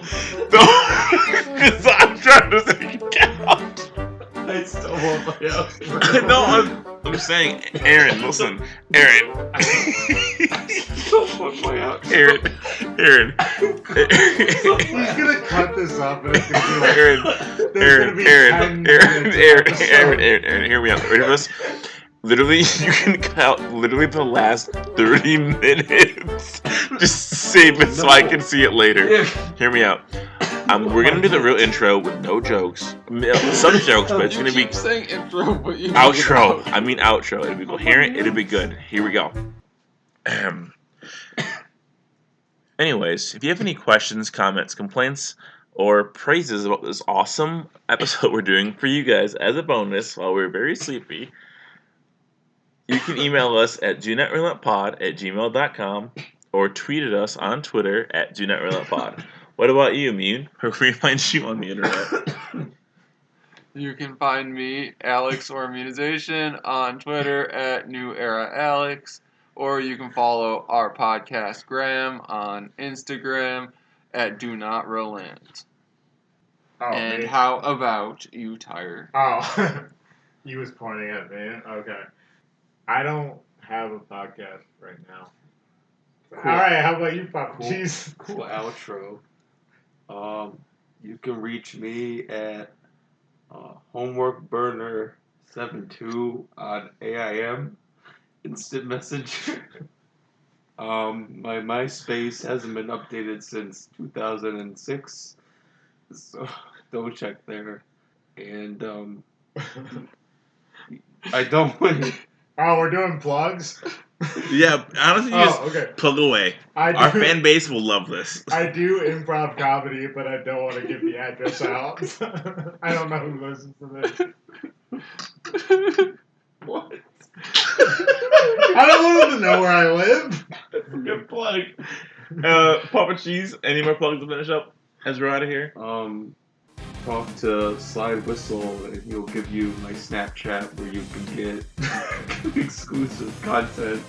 Because I'm trying to say count. I still want my outro. No, I'm saying, Aaron, listen. Aaron. I still want my outro. Aaron. He's gonna cut this up and it's gonna be like, Aaron, hear me out. Ready for this? Literally, you can cut out the last 30 minutes. Just save it so I can see it later. Hear me out. We're gonna do the real intro with no jokes. Some jokes, but it's gonna be saying intro, but you outro. I mean outro. It'll be coherent. It'll be good. Here we go. Anyways, if you have any questions, comments, complaints, or praises about this awesome episode we're doing for you guys as a bonus while we're very sleepy, you can email us at donotrelenttpod@gmail.com or tweet at us on Twitter at donotrelenttpod. What about you, Immune? Where can we find you on the internet? You can find me, Alex or Immunization, on Twitter at New Era Alex, or you can follow our podcast, Graham, on Instagram at Do Not Relent. Oh, And me? how about you, Tyre? Oh, he was pointing at me. Okay. I don't have a podcast right now. Cool. All right, how about you, Papa Cool. Cheese? Cool outro. You can reach me at homeworkburner72 on AIM instant messenger. My MySpace hasn't been updated since 2006, so don't check there. And I don't want. Oh, we're doing plugs? Yeah, honestly, just okay. plug away. Our fan base will love this. I do improv comedy, but I don't want to give the address out. I don't know who listens to this. What? I don't want them to know where I live. That's a good plug. Papa Cheese, any more plugs to finish up as we're out of here? Talk to Slidewhistle, and he'll give you my Snapchat where you can get exclusive content.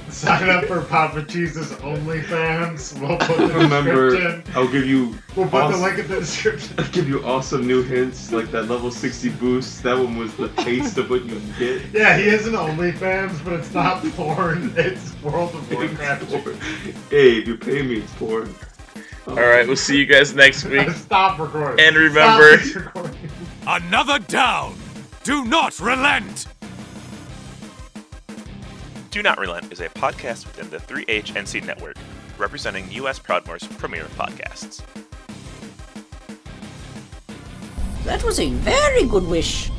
Sign up for Papa Cheese's OnlyFans. We'll put the Remember, description. I'll give you. We'll put the link in the description. I'll give you awesome new hints, like that level 60 boost. That one was the taste of what you get. Yeah, he has an OnlyFans, but it's not porn. It's World of Warcraft. Hey, if you pay me, it's porn. Alright, we'll see you guys next week. Stop recording. And remember, Stop recording. Another down. Do not relent. Do Not Relent is a podcast within the 3HNC network, representing U.S. Proudmoore's premier podcasts. That was a very good wish.